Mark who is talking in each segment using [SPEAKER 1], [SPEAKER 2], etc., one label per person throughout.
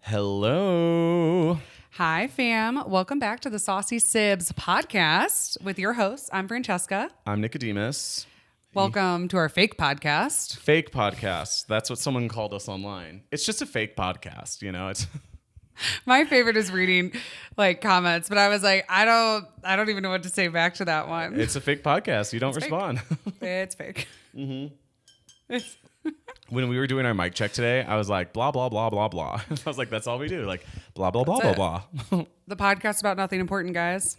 [SPEAKER 1] Hello.
[SPEAKER 2] Hi, fam. Welcome back to the SAUCY SIBZ podcast with your hosts. I'm Francesca.
[SPEAKER 1] I'm Nicodemus.
[SPEAKER 2] Welcome to our fake podcast.
[SPEAKER 1] Fake podcast. That's what someone called us online. It's just a fake podcast, you know. It's
[SPEAKER 2] My favorite is reading like comments, but I was like, I don't even know what to say back to that one.
[SPEAKER 1] It's a fake podcast. You don't respond.
[SPEAKER 2] It's fake. It's
[SPEAKER 1] When we were doing our mic check today, I was like, blah, blah, blah, blah, blah. I was like, that's all we do. Like, blah, blah, blah,
[SPEAKER 2] That's
[SPEAKER 1] blah, blah.
[SPEAKER 2] the podcast about nothing important, guys.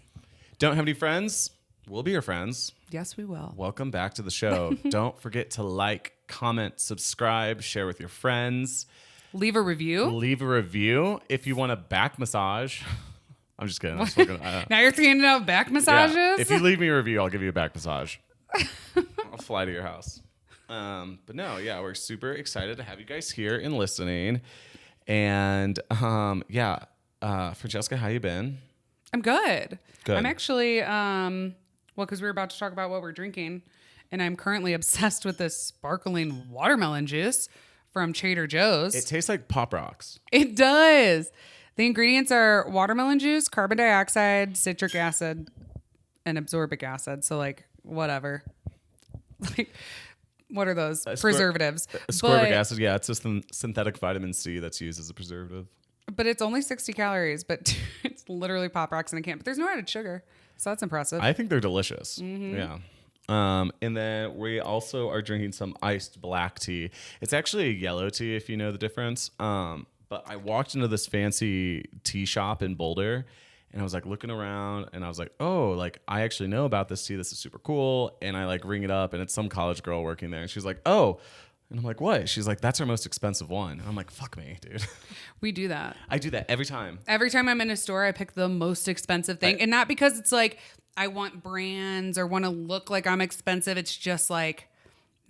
[SPEAKER 1] Don't have any friends? We'll be your friends.
[SPEAKER 2] Yes, we will.
[SPEAKER 1] Welcome back to the show. Don't forget to like, comment, subscribe, share with your friends.
[SPEAKER 2] Leave a review.
[SPEAKER 1] Leave a review if you want a back massage. I'm just kidding. I'm just fucking,
[SPEAKER 2] Now you're thinking of back massages?
[SPEAKER 1] Yeah. If you leave me a review, I'll give you a back massage. I'll fly to your house. But no, yeah, we're super excited to have you guys here and listening. And Francesca, how you been?
[SPEAKER 2] I'm good.
[SPEAKER 1] Good.
[SPEAKER 2] I'm actually, because we're about to talk about what we're drinking, and I'm currently obsessed with this sparkling watermelon juice from Trader Joe's.
[SPEAKER 1] It tastes like Pop Rocks.
[SPEAKER 2] It does. The ingredients are watermelon juice, carbon dioxide, citric acid, and absorbic acid. So like whatever. Like what are those? Preservatives.
[SPEAKER 1] Ascorbic acid, yeah, it's just synthetic vitamin C that's used as a preservative.
[SPEAKER 2] But it's only 60 calories, but it's literally Pop Rocks in a can. But there's no added sugar. So that's impressive.
[SPEAKER 1] I think they're delicious.
[SPEAKER 2] Mm-hmm.
[SPEAKER 1] Yeah. And then we also are drinking some iced black tea. It's actually a yellow tea, if you know the difference. But I walked into this fancy tea shop in Boulder, and I was like looking around, and I was like, oh, like I actually know about this tea. This is super cool. And I like ring it up, and it's some college girl working there, and she's like, oh. And I'm like, what? She's like, that's our most expensive one. And I'm like, fuck me, dude.
[SPEAKER 2] We do that.
[SPEAKER 1] I do that every time.
[SPEAKER 2] Every time I'm in a store, I pick the most expensive thing. And not because it's like I want brands or want to look like I'm expensive. It's just like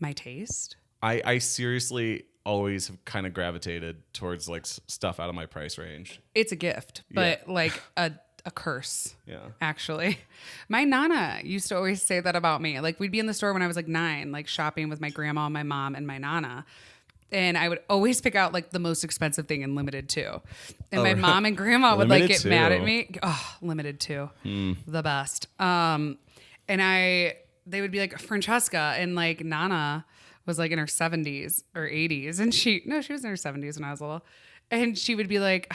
[SPEAKER 2] my taste.
[SPEAKER 1] I seriously always have kind of gravitated towards like stuff out of my price range.
[SPEAKER 2] It's a gift, but like a curse.
[SPEAKER 1] Yeah.
[SPEAKER 2] Actually. My Nana used to always say that about me. Like we'd be in the store when I was like 9, like shopping with my grandma, my mom, and my Nana. And I would always pick out like the most expensive thing in limited too. And my mom and grandma would like get mad at me. Oh, limited too. The best. And they would be like, Francesca, and like Nana was like in her 70s or 80s. And she was in her 70s when I was little. And she would be like,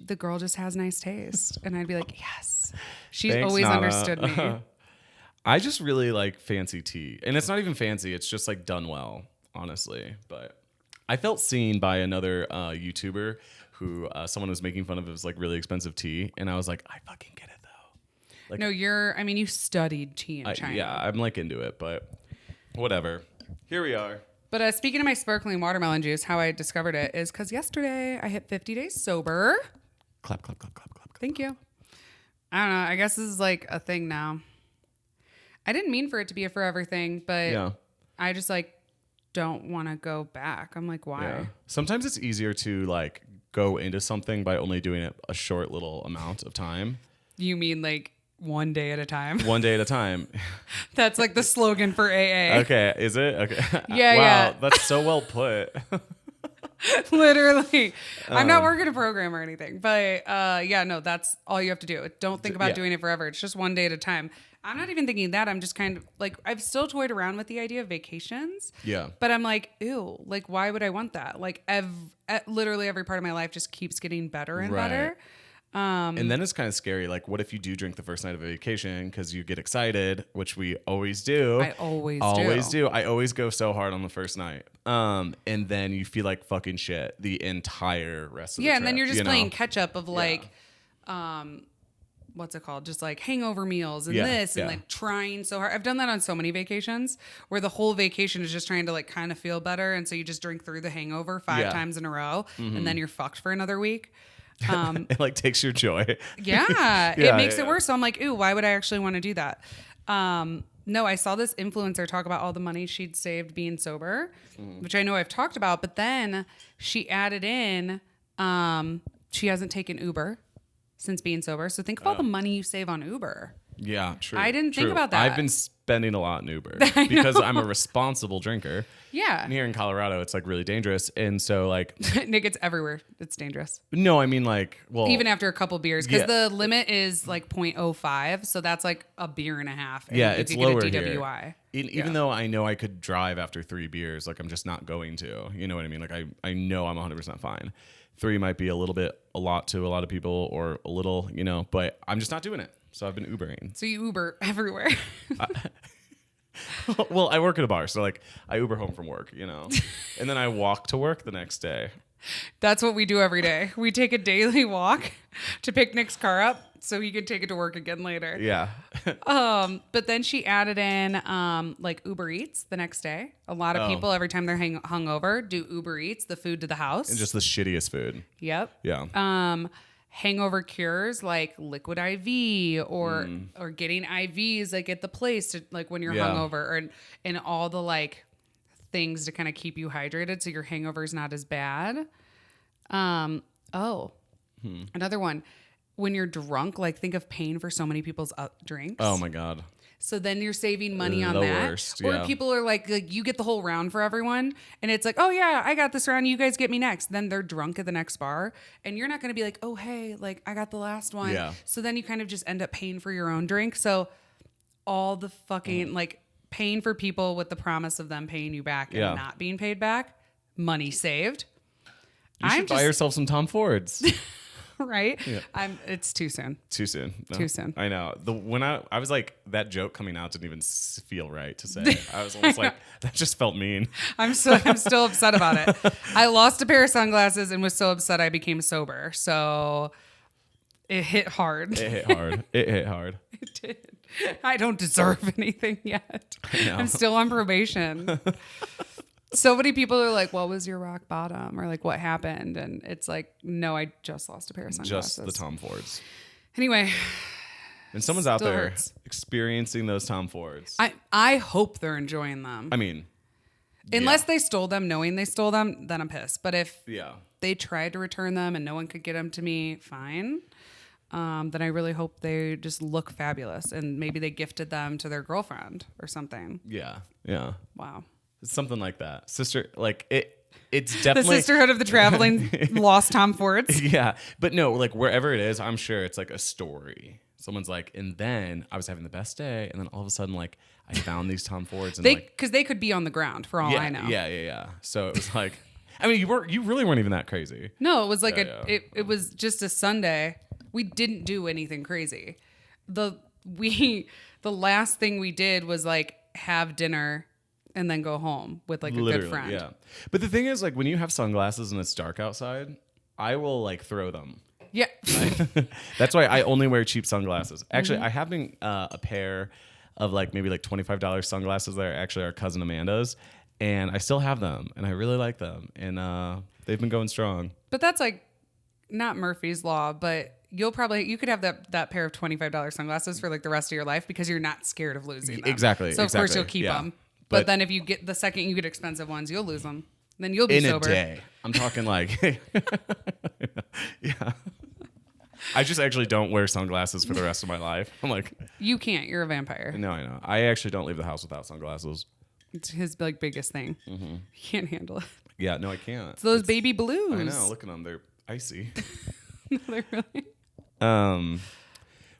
[SPEAKER 2] the girl just has nice taste. And I'd be like, yes. She's
[SPEAKER 1] Thanks,
[SPEAKER 2] always
[SPEAKER 1] Nana.
[SPEAKER 2] understood me.
[SPEAKER 1] I just really like fancy tea. And it's not even fancy. It's just like done well, honestly. But I felt seen by another YouTuber who someone was making fun of his like really expensive tea. And I was like, I fucking get it though. Like,
[SPEAKER 2] No, you studied tea in China.
[SPEAKER 1] Yeah, I'm like into it, but whatever. Here we are.
[SPEAKER 2] But speaking of my sparkling watermelon juice, how I discovered it is because yesterday I hit 50 days sober.
[SPEAKER 1] Clap, clap, clap, clap, clap.
[SPEAKER 2] Thank you. I don't know. I guess this is like a thing now. I didn't mean for it to be a forever thing, but
[SPEAKER 1] Yeah.
[SPEAKER 2] I just like don't want to go back. I'm like, why?
[SPEAKER 1] Yeah. Sometimes it's easier to like go into something by only doing it a short little amount of time.
[SPEAKER 2] You mean like one day at a time?
[SPEAKER 1] One day at a time.
[SPEAKER 2] That's like the slogan for AA.
[SPEAKER 1] Okay, is it? Okay.
[SPEAKER 2] Yeah,
[SPEAKER 1] wow,
[SPEAKER 2] yeah.
[SPEAKER 1] That's so well put.
[SPEAKER 2] Literally. I'm not working a program or anything, but no, that's all you have to do. Don't think about doing it forever. It's just one day at a time. I'm not even thinking that. I'm just kind of like, I've still toyed around with the idea of vacations.
[SPEAKER 1] Yeah.
[SPEAKER 2] But I'm like, ew, like, why would I want that? Like, literally every part of my life just keeps getting better and better.
[SPEAKER 1] And then it's kind of scary. Like, what if you do drink the first night of a vacation because you get excited, which we always do.
[SPEAKER 2] I always
[SPEAKER 1] do. I always go so hard on the first night. And then you feel like fucking shit the entire rest of the trip.
[SPEAKER 2] Yeah, and then you're just playing catch up of like,
[SPEAKER 1] Yeah.
[SPEAKER 2] what's it called? Just like hangover meals and this and like trying so hard. I've done that on so many vacations where the whole vacation is just trying to like kind of feel better. And so you just drink through the hangover 5 times in a row and then you're fucked for another week.
[SPEAKER 1] It like takes your joy.
[SPEAKER 2] Yeah, it makes it worse. So I'm like, ooh, why would I actually want to do that? No, I saw this influencer talk about all the money she'd saved being sober, which I know I've talked about, but then she added in, she hasn't taken Uber since being sober. So think of all the money you save on Uber.
[SPEAKER 1] Yeah, true.
[SPEAKER 2] I didn't think
[SPEAKER 1] true.
[SPEAKER 2] about that.
[SPEAKER 1] I've been spending a lot in Uber because I'm a responsible drinker.
[SPEAKER 2] Yeah.
[SPEAKER 1] And here in Colorado, it's like really dangerous. And so like,
[SPEAKER 2] Nick, it's everywhere. It's dangerous.
[SPEAKER 1] no, I mean like, well,
[SPEAKER 2] Even after a couple beers, because
[SPEAKER 1] Yeah.
[SPEAKER 2] the limit is like 0.05. So that's like a beer and a half. And
[SPEAKER 1] yeah,
[SPEAKER 2] if
[SPEAKER 1] it's
[SPEAKER 2] you get
[SPEAKER 1] lower
[SPEAKER 2] a
[SPEAKER 1] here.
[SPEAKER 2] DWI.
[SPEAKER 1] Even though I know I could drive after 3 beers, like I'm just not going to. You know what I mean? Like I know I'm 100% fine. 3 might be a lot to a lot of people, or a little, you know, but I'm just not doing it. So I've been Ubering.
[SPEAKER 2] So you Uber everywhere.
[SPEAKER 1] Well, I work at a bar, so like I Uber home from work, you know, and then I walk to work the next day.
[SPEAKER 2] That's what we do every day. We take a daily walk to pick Nick's car up so he can take it to work again later.
[SPEAKER 1] Yeah.
[SPEAKER 2] But then she added in like Uber Eats the next day. A lot of people, every time they're hungover, do Uber Eats, the food to the house.
[SPEAKER 1] And just the shittiest food.
[SPEAKER 2] Yep.
[SPEAKER 1] Yeah.
[SPEAKER 2] Hangover cures like liquid IV or getting IVs like at the place to, like when you're hungover, and all the like things to kind of keep you hydrated so your hangover's not as bad. Another one. When you're drunk, like think of paying for so many people's drinks.
[SPEAKER 1] Oh my God.
[SPEAKER 2] So then you're saving money on
[SPEAKER 1] The
[SPEAKER 2] that.
[SPEAKER 1] worst,
[SPEAKER 2] Or
[SPEAKER 1] yeah.
[SPEAKER 2] people are like you get the whole round for everyone. And it's like, oh yeah, I got this round. You guys get me next. Then they're drunk at the next bar. And you're not going to be like, oh, hey, like I got the last one.
[SPEAKER 1] Yeah.
[SPEAKER 2] So then you kind of just end up paying for your own drink. So all the fucking like paying for people with the promise of them paying you back and not being paid back. Money saved.
[SPEAKER 1] You should buy yourself some Tom Fords.
[SPEAKER 2] Right?
[SPEAKER 1] Yeah.
[SPEAKER 2] It's too soon.
[SPEAKER 1] Too soon. No.
[SPEAKER 2] Too soon.
[SPEAKER 1] I know. When I was like, that joke coming out didn't even feel right to say. I was almost like, that just felt mean.
[SPEAKER 2] I'm still upset about it. I lost a pair of sunglasses and was so upset I became sober. So it hit hard.
[SPEAKER 1] It hit hard.
[SPEAKER 2] It did. I don't deserve anything yet. I'm still on probation. So many people are like, what was your rock bottom? Or like, what happened? And it's like, no, I just lost a pair of sunglasses.
[SPEAKER 1] Just the Tom Fords.
[SPEAKER 2] Anyway.
[SPEAKER 1] And someone's out there
[SPEAKER 2] hurts.
[SPEAKER 1] experiencing those Tom Fords.
[SPEAKER 2] I hope they're enjoying them.
[SPEAKER 1] I mean.
[SPEAKER 2] Unless they stole them knowing they stole them, then I'm pissed. But if they tried to return them and no one could get them to me, fine. Then I really hope they just look fabulous. And maybe they gifted them to their girlfriend or something.
[SPEAKER 1] Yeah. Yeah.
[SPEAKER 2] Wow.
[SPEAKER 1] Something like that. Sister, like it's definitely
[SPEAKER 2] the sisterhood of the traveling lost Tom Fords.
[SPEAKER 1] Yeah. But no, like wherever it is, I'm sure it's like a story. Someone's like, and then I was having the best day, and then all of a sudden, like, I found these Tom Fords, and
[SPEAKER 2] because they could be on the ground for all I know.
[SPEAKER 1] Yeah. So it was like, I mean, you really weren't even that crazy.
[SPEAKER 2] No, it was like it was just a Sunday. We didn't do anything crazy. The last thing we did was like have dinner and then go home with like a good friend.
[SPEAKER 1] Yeah. But the thing is, like, when you have sunglasses and it's dark outside, I will like throw them.
[SPEAKER 2] Yeah.
[SPEAKER 1] That's why I only wear cheap sunglasses. Actually, I have a pair of like maybe like $25 sunglasses that are actually our cousin Amanda's, and I still have them, and I really like them, and they've been going strong.
[SPEAKER 2] But that's like not Murphy's Law, but you could have that pair of $25 sunglasses for like the rest of your life because you're not scared of losing them.
[SPEAKER 1] Exactly.
[SPEAKER 2] So of course you'll keep them. But then if you get the second you get expensive ones, you'll lose them. Then you'll be sober.
[SPEAKER 1] In a day. I'm talking like, yeah. I just actually don't wear sunglasses for the rest of my life. I'm like,
[SPEAKER 2] you can't. You're a vampire.
[SPEAKER 1] No, I know. I actually don't leave the house without sunglasses.
[SPEAKER 2] It's his like biggest thing. He can't handle it.
[SPEAKER 1] Yeah, no, I can't.
[SPEAKER 2] It's those baby blues.
[SPEAKER 1] I know. Look at them. They're icy.
[SPEAKER 2] No, they're really.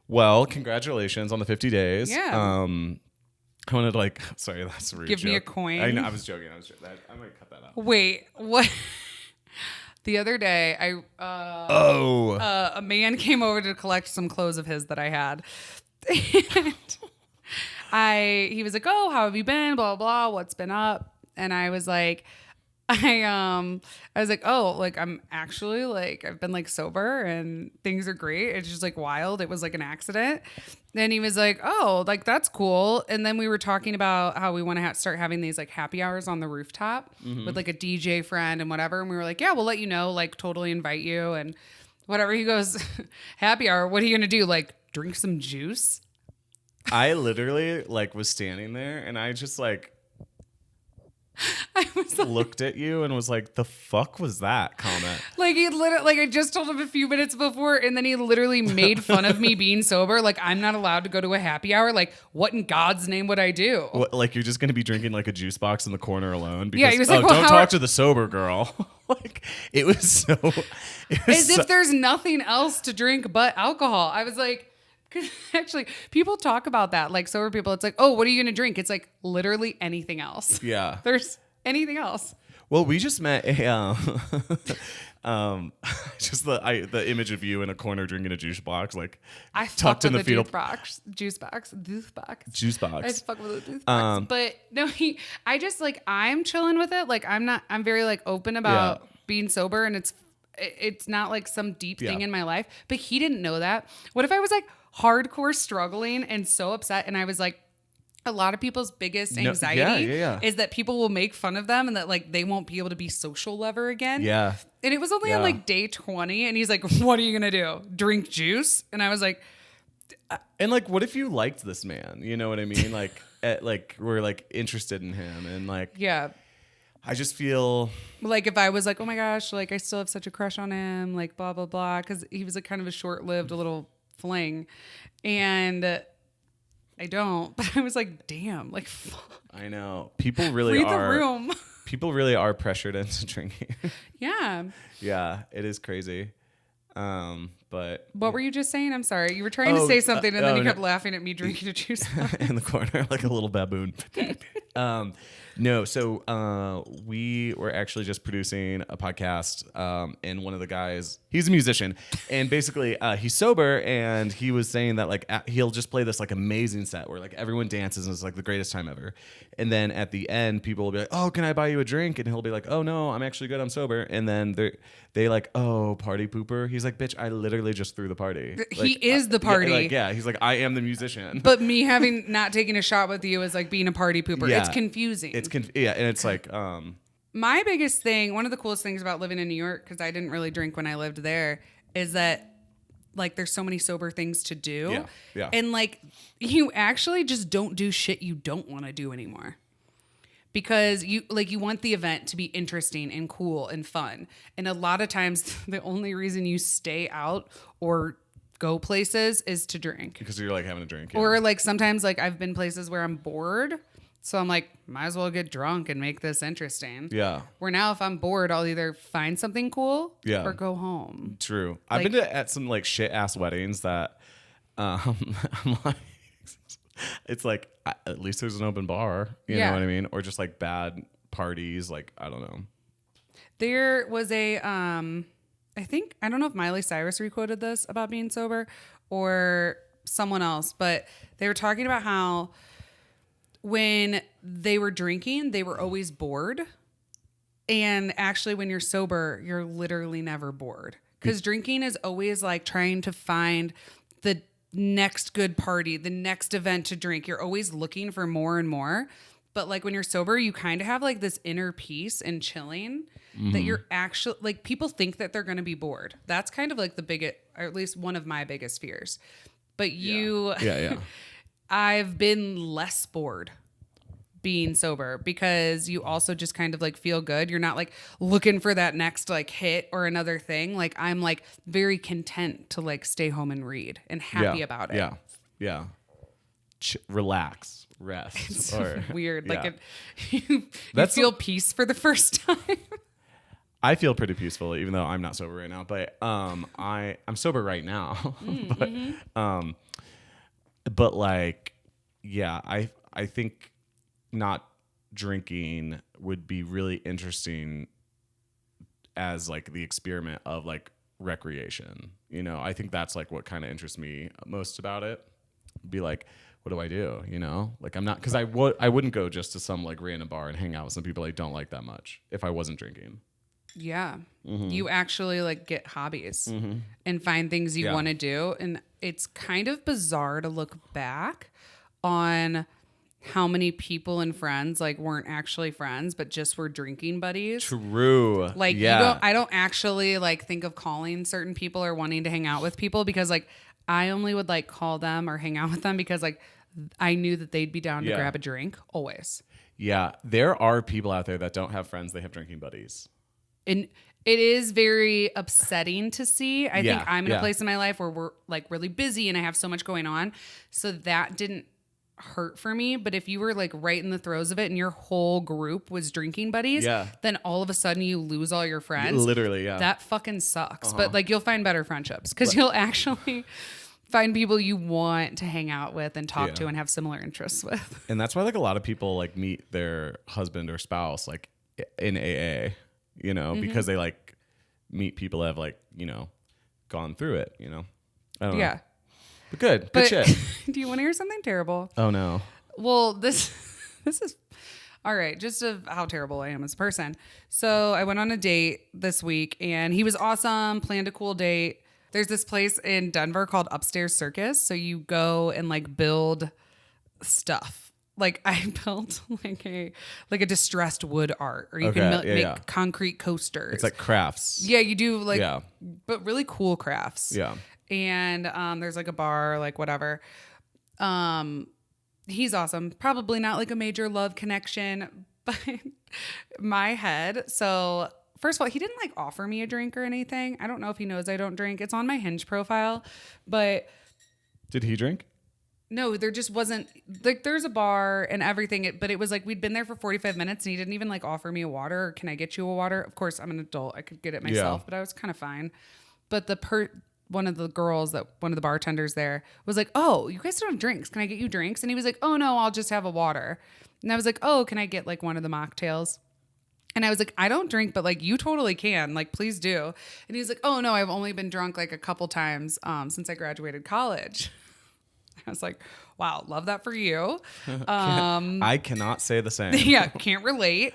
[SPEAKER 1] Well, congratulations on the 50 days.
[SPEAKER 2] Yeah.
[SPEAKER 1] I wanted to like, sorry, that's a rude
[SPEAKER 2] Give
[SPEAKER 1] joke.
[SPEAKER 2] me a coin.
[SPEAKER 1] I know, I was joking. I might cut that out.
[SPEAKER 2] Wait, what? The other day, a man came over to collect some clothes of his that I had. And he was like, "Oh, how have you been? Blah, blah, blah. What's been up?" And I was like, I was like, "Oh, like I'm actually like I've been like sober and things are great. It's just like wild. It was like an accident." Then he was like, "Oh, like that's cool." And then we were talking about how we want to start having these like happy hours on the rooftop with like a DJ friend and whatever. And we were like, "Yeah, we'll let you know. Like totally invite you and whatever." He goes, "Happy hour? What are you gonna do? Like drink some juice?"
[SPEAKER 1] I literally like was standing there and I just like
[SPEAKER 2] I was like,
[SPEAKER 1] looked at you and was like, the fuck was that comment?
[SPEAKER 2] like he literally, like I just told him a few minutes before, and then he literally made fun of me being sober. Like I'm not allowed to go to a happy hour. Like what in God's name would I do?
[SPEAKER 1] What, like you're just gonna be drinking like a juice box in the corner alone? Because,
[SPEAKER 2] Yeah, he was like, well,
[SPEAKER 1] don't
[SPEAKER 2] how
[SPEAKER 1] talk
[SPEAKER 2] are-
[SPEAKER 1] to the sober girl. Like it was so. It was
[SPEAKER 2] As if there's nothing else to drink but alcohol. I was like, because actually, people talk about that. Like sober people, it's like, oh, what are you gonna drink? It's like literally anything else.
[SPEAKER 1] yeah.
[SPEAKER 2] There's anything else.
[SPEAKER 1] Well, we just met a just the image of you in a corner drinking a juice box, like
[SPEAKER 2] I
[SPEAKER 1] tucked
[SPEAKER 2] fucked
[SPEAKER 1] in
[SPEAKER 2] with
[SPEAKER 1] the fetal
[SPEAKER 2] juice box.
[SPEAKER 1] juice
[SPEAKER 2] I
[SPEAKER 1] box.
[SPEAKER 2] just fuck with the juice box. But no, I just like, I'm chilling with it. Like I'm very like open about being sober, and it's not like some deep thing in my life. But he didn't know that. What if I was like hardcore struggling and so upset, and I was like, a lot of people's biggest anxiety is that people will make fun of them and that like they won't be able to be social ever again.
[SPEAKER 1] Yeah.
[SPEAKER 2] And it was only on like day 20, and he's like, what are you going to do? Drink juice? And I was like,
[SPEAKER 1] And like, what if you liked this man? You know what I mean? Like, we're like interested in him, and like,
[SPEAKER 2] yeah.
[SPEAKER 1] I just feel
[SPEAKER 2] Like if I was like, oh my gosh, like I still have such a crush on him, like blah, blah, blah. Cause he was like kind of a short-lived little fling. And I don't, but I was like, damn, like, fuck.
[SPEAKER 1] I know people really
[SPEAKER 2] Read
[SPEAKER 1] are.
[SPEAKER 2] the room.
[SPEAKER 1] People really are pressured into drinking.
[SPEAKER 2] Yeah.
[SPEAKER 1] Yeah, it is crazy. But
[SPEAKER 2] What were you just saying? I'm sorry. You were trying to say something, and then you kept laughing at me drinking a juice.
[SPEAKER 1] in the corner like a little baboon. No, so we were actually just producing a podcast, and one of the guys, he's a musician, and basically he's sober, and he was saying that like he'll just play this like amazing set where like everyone dances and it's like the greatest time ever, and then at the end people will be like, oh, can I buy you a drink? And he'll be like, oh no, I'm actually good, I'm sober. And then they like, oh, party pooper. He's like, bitch, I literally just threw the party.
[SPEAKER 2] He is the party.
[SPEAKER 1] Yeah, he's like, I am the musician.
[SPEAKER 2] But me having not taken a shot with you is like being a party pooper.
[SPEAKER 1] Yeah.
[SPEAKER 2] It's confusing.
[SPEAKER 1] And it's like
[SPEAKER 2] My biggest thing, one of the coolest things about living in New York, because I didn't really drink when I lived there, is that like there's so many sober things to do.
[SPEAKER 1] Yeah.
[SPEAKER 2] And like you actually just don't do shit you don't want to do anymore. Because you want the event to be interesting and cool and fun. And a lot of times the only reason you stay out or go places is to drink.
[SPEAKER 1] because you're like having a drink. Yeah.
[SPEAKER 2] Or like sometimes like I've been places where I'm bored. So I'm like, might as well get drunk and make this interesting.
[SPEAKER 1] Yeah.
[SPEAKER 2] Where now if I'm bored, I'll either find something cool or go home.
[SPEAKER 1] True. I've been at some like shit ass weddings that I'm like, it's like at least there's an open bar. You know what I mean? Or just like bad parties. Like, I don't know.
[SPEAKER 2] There was a, I think, I don't know if Miley Cyrus requoted this about being sober or someone else, but they were talking about how when they were drinking, they were always bored. And actually, when you're sober, you're literally never bored. Because drinking is always like trying to find the next good party, the next event to drink. You're always looking for more and more. But like when you're sober, you kind of have like this inner peace and chilling that you're actually like, people think that they're going to be bored. That's kind of like the biggest, or at least one of my biggest fears. But
[SPEAKER 1] Yeah.
[SPEAKER 2] I've been less bored being sober because you also just kind of like feel good. You're not like looking for that next like hit or another thing. Like I'm like very content to like stay home and read and happy about it.
[SPEAKER 1] Yeah. Relax, rest.
[SPEAKER 2] It's
[SPEAKER 1] or
[SPEAKER 2] weird. Like
[SPEAKER 1] yeah.
[SPEAKER 2] you feel peace for the first time.
[SPEAKER 1] I feel pretty peaceful, even though I'm not sober right now. But I'm sober right now. But like, yeah, I think not drinking would be really interesting as like the experiment of like recreation. You know, I think that's like what kind of interests me most about it. Be like, what do I do? You know, like I'm not, because I wouldn't go just to some like random bar and hang out with some people I don't like that much if I wasn't drinking.
[SPEAKER 2] Yeah. You actually like get hobbies and find things you want to do. And it's kind of bizarre to look back on how many people and friends like weren't actually friends, but just were drinking buddies.
[SPEAKER 1] True.
[SPEAKER 2] Like I don't actually like think of calling certain people or wanting to hang out with people because like I only would like call them or hang out with them because like I knew that they'd be down to grab a drink always.
[SPEAKER 1] Yeah, there are people out there that don't have friends; they have drinking buddies.
[SPEAKER 2] And it is very upsetting to see. I think I'm in a
[SPEAKER 1] yeah.
[SPEAKER 2] place in my life where we're like really busy and I have so much going on. So that didn't hurt for me. But if you were like right in the throes of it and your whole group was drinking buddies, then all of a sudden you lose all your friends.
[SPEAKER 1] Literally, yeah.
[SPEAKER 2] That fucking sucks. But like you'll find better friendships because you'll actually find people you want to hang out with and talk to and have similar interests with.
[SPEAKER 1] And that's why like a lot of people like meet their husband or spouse like in AA, you know, because they like meet people that have like, you know, gone through it, you know. I don't know. But good shit.
[SPEAKER 2] Do you want to hear something terrible?
[SPEAKER 1] Oh no.
[SPEAKER 2] Well, this is all right, just of how terrible I am as a person. So I went on a date this week and he was awesome, planned a cool date. There's this place in Denver called Upstairs Circus. So you go and like build stuff. Like I built like a distressed wood art, or you can make concrete coasters. It's
[SPEAKER 1] like crafts.
[SPEAKER 2] Yeah, you do like, but really cool crafts.
[SPEAKER 1] Yeah.
[SPEAKER 2] And there's like a bar, like whatever. He's awesome. Probably not like a major love connection, but my head. So first of all, he didn't like offer me a drink or anything. I don't know if he knows I don't drink. It's on my Hinge profile, but
[SPEAKER 1] did he drink?
[SPEAKER 2] No, there just wasn't like there's a bar and everything, but it was like we'd been there for 45 minutes and he didn't even like offer me a water. Or, can I get you a water? Of course, I'm an adult. I could get it myself, but I was kind of fine. But one of the bartenders there was like, "Oh, you guys don't have drinks. Can I get you drinks?" And he was like, "Oh no, I'll just have a water." And I was like, "Oh, can I get like one of the mocktails?" And I was like, "I don't drink, but like you totally can. Like, please do." And he was like, "Oh no, I've only been drunk like a couple times since I graduated college." I was like, wow, love that for you.
[SPEAKER 1] I cannot say the same.
[SPEAKER 2] Yeah, can't relate.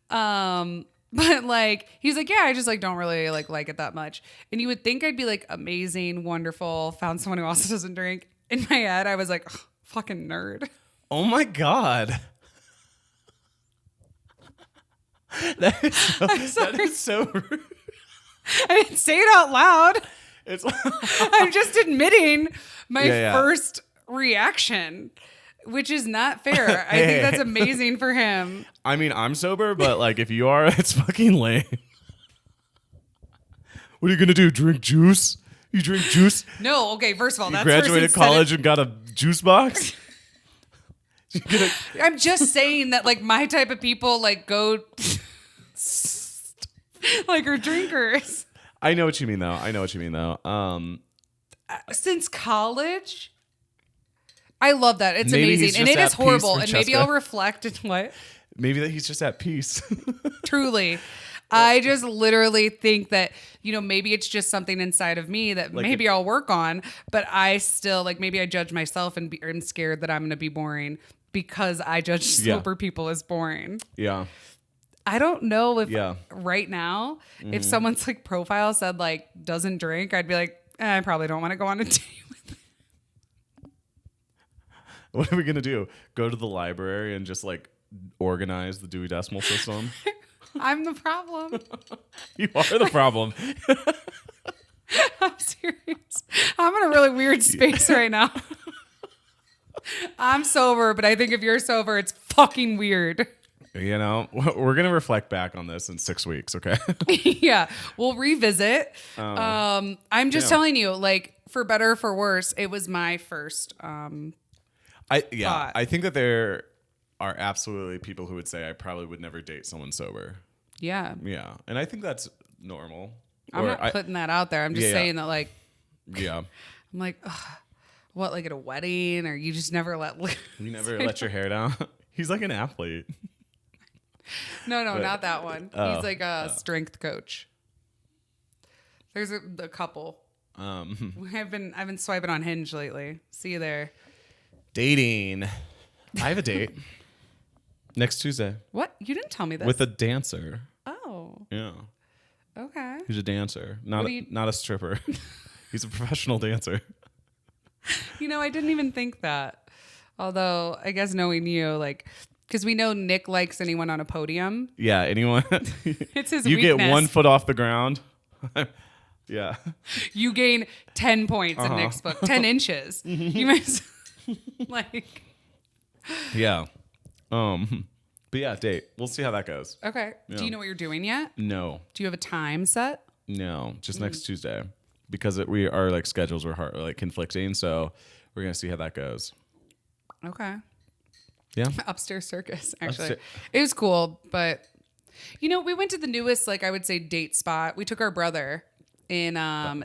[SPEAKER 2] But like, he's like, yeah, I just like don't really like it that much. And you would think I'd be like amazing, wonderful, found someone who also doesn't drink. In my head, I was like, oh, fucking nerd.
[SPEAKER 1] Oh my God. That is so rude.
[SPEAKER 2] I didn't say it out loud. I'm just admitting my first reaction, which is not fair. I think that's amazing for him.
[SPEAKER 1] I mean, I'm sober, but like if you are, it's fucking lame. What are you gonna do? Drink juice? You drink juice?
[SPEAKER 2] No, okay, first of all,
[SPEAKER 1] you graduated college and got a juice box?
[SPEAKER 2] I'm just saying that like my type of people like go like are drinkers.
[SPEAKER 1] I know what you mean though.
[SPEAKER 2] Since college, I love that. It's amazing. And it is horrible. And maybe I'll reflect and what?
[SPEAKER 1] Maybe that he's just at peace.
[SPEAKER 2] Truly. I just literally think that, you know, maybe it's just something inside of me that like maybe I'll work on, but I still like maybe I judge myself and I'm scared that I'm going to be boring because I judge sober people as boring.
[SPEAKER 1] Yeah.
[SPEAKER 2] I don't know if right now, if someone's like profile said like doesn't drink, I'd be like, I probably don't want to go on a date with them.
[SPEAKER 1] What are we going to do? Go to the library and just like organize the Dewey Decimal System?
[SPEAKER 2] I'm the problem.
[SPEAKER 1] You are the problem.
[SPEAKER 2] I'm serious. I'm in a really weird space right now. I'm sober, but I think if you're sober, it's fucking weird.
[SPEAKER 1] You know, we're going to reflect back on this in 6 weeks, okay?
[SPEAKER 2] Yeah, we'll revisit. I'm just telling you, like, for better or for worse, it was my first thought.
[SPEAKER 1] I think that there are absolutely people who would say I probably would never date someone sober.
[SPEAKER 2] Yeah.
[SPEAKER 1] Yeah, and I think that's normal.
[SPEAKER 2] I'm not putting that out there. I'm just saying that, like...
[SPEAKER 1] Yeah.
[SPEAKER 2] I'm like, ugh, what, like at a wedding? Or you just never let...
[SPEAKER 1] You never let your hair down? He's like an athlete.
[SPEAKER 2] No, not that one. He's like a strength coach. There's a couple. I've been swiping on Hinge lately. See you there.
[SPEAKER 1] Dating. I have a date next Tuesday.
[SPEAKER 2] What? You didn't tell me this.
[SPEAKER 1] With a dancer.
[SPEAKER 2] Oh.
[SPEAKER 1] Yeah.
[SPEAKER 2] Okay.
[SPEAKER 1] He's a dancer, not a stripper. He's a professional dancer.
[SPEAKER 2] You know, I didn't even think that. Although, I guess knowing you, like... Because we know Nick likes anyone on a podium.
[SPEAKER 1] Yeah, anyone.
[SPEAKER 2] It's his
[SPEAKER 1] you
[SPEAKER 2] weakness.
[SPEAKER 1] Get 1 foot off the ground. Yeah.
[SPEAKER 2] You gain 10 points in Nick's book. 10 inches. You might like.
[SPEAKER 1] Yeah. But yeah, date. We'll see how that goes.
[SPEAKER 2] Okay.
[SPEAKER 1] Yeah.
[SPEAKER 2] Do you know what you're doing yet?
[SPEAKER 1] No.
[SPEAKER 2] Do you have a time set?
[SPEAKER 1] No. Just next Tuesday. Because we our like schedules were like conflicting. So we're going to see how that goes.
[SPEAKER 2] Okay.
[SPEAKER 1] Yeah.
[SPEAKER 2] Upstairs Circus, actually. It was cool, but you know, we went to the newest, like I would say, date spot. We took our brother in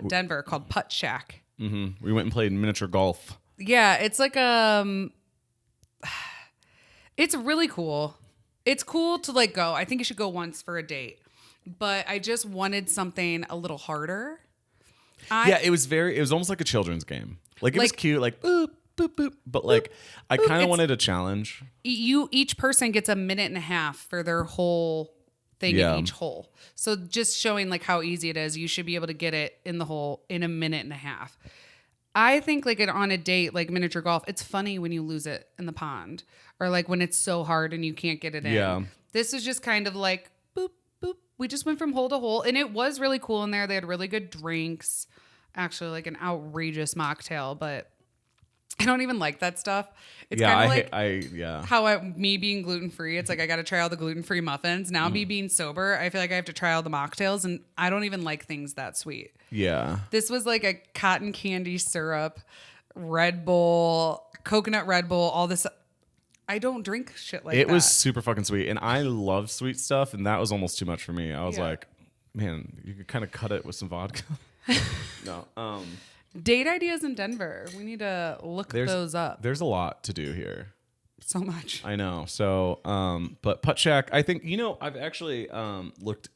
[SPEAKER 2] Denver called Putt Shack.
[SPEAKER 1] Mm-hmm. We went and played miniature golf.
[SPEAKER 2] Yeah, it's like it's really cool. It's cool to like go. I think you should go once for a date. But I just wanted something a little harder.
[SPEAKER 1] It was almost like a children's game. Like it was cute, like boop, boop, boop. But like I kind of wanted a challenge.
[SPEAKER 2] Each person gets a minute and a half for their whole thing in each hole. So just showing like how easy it is, you should be able to get it in the hole in a minute and a half. I think like on a date, like miniature golf, it's funny when you lose it in the pond or like when it's so hard and you can't get it in.
[SPEAKER 1] Yeah.
[SPEAKER 2] This is just kind of like boop, boop. We just went from hole to hole and it was really cool in there. They had really good drinks, actually like an outrageous mocktail, but I don't even like that stuff. It's kind of like how me being gluten-free, it's like I got to try all the gluten-free muffins. Now me being sober, I feel like I have to try all the mocktails and I don't even like things that sweet.
[SPEAKER 1] Yeah.
[SPEAKER 2] This was like a cotton candy syrup, Red Bull, coconut Red Bull, all this. I don't drink shit like that.
[SPEAKER 1] It was super fucking sweet. And I love sweet stuff. And that was almost too much for me. I was like, man, you could kind of cut it with some vodka. No.
[SPEAKER 2] Date ideas in Denver. We need to look those up.
[SPEAKER 1] There's a lot to do here.
[SPEAKER 2] So much.
[SPEAKER 1] I know. So, but Putt Shack, I think, I've actually looked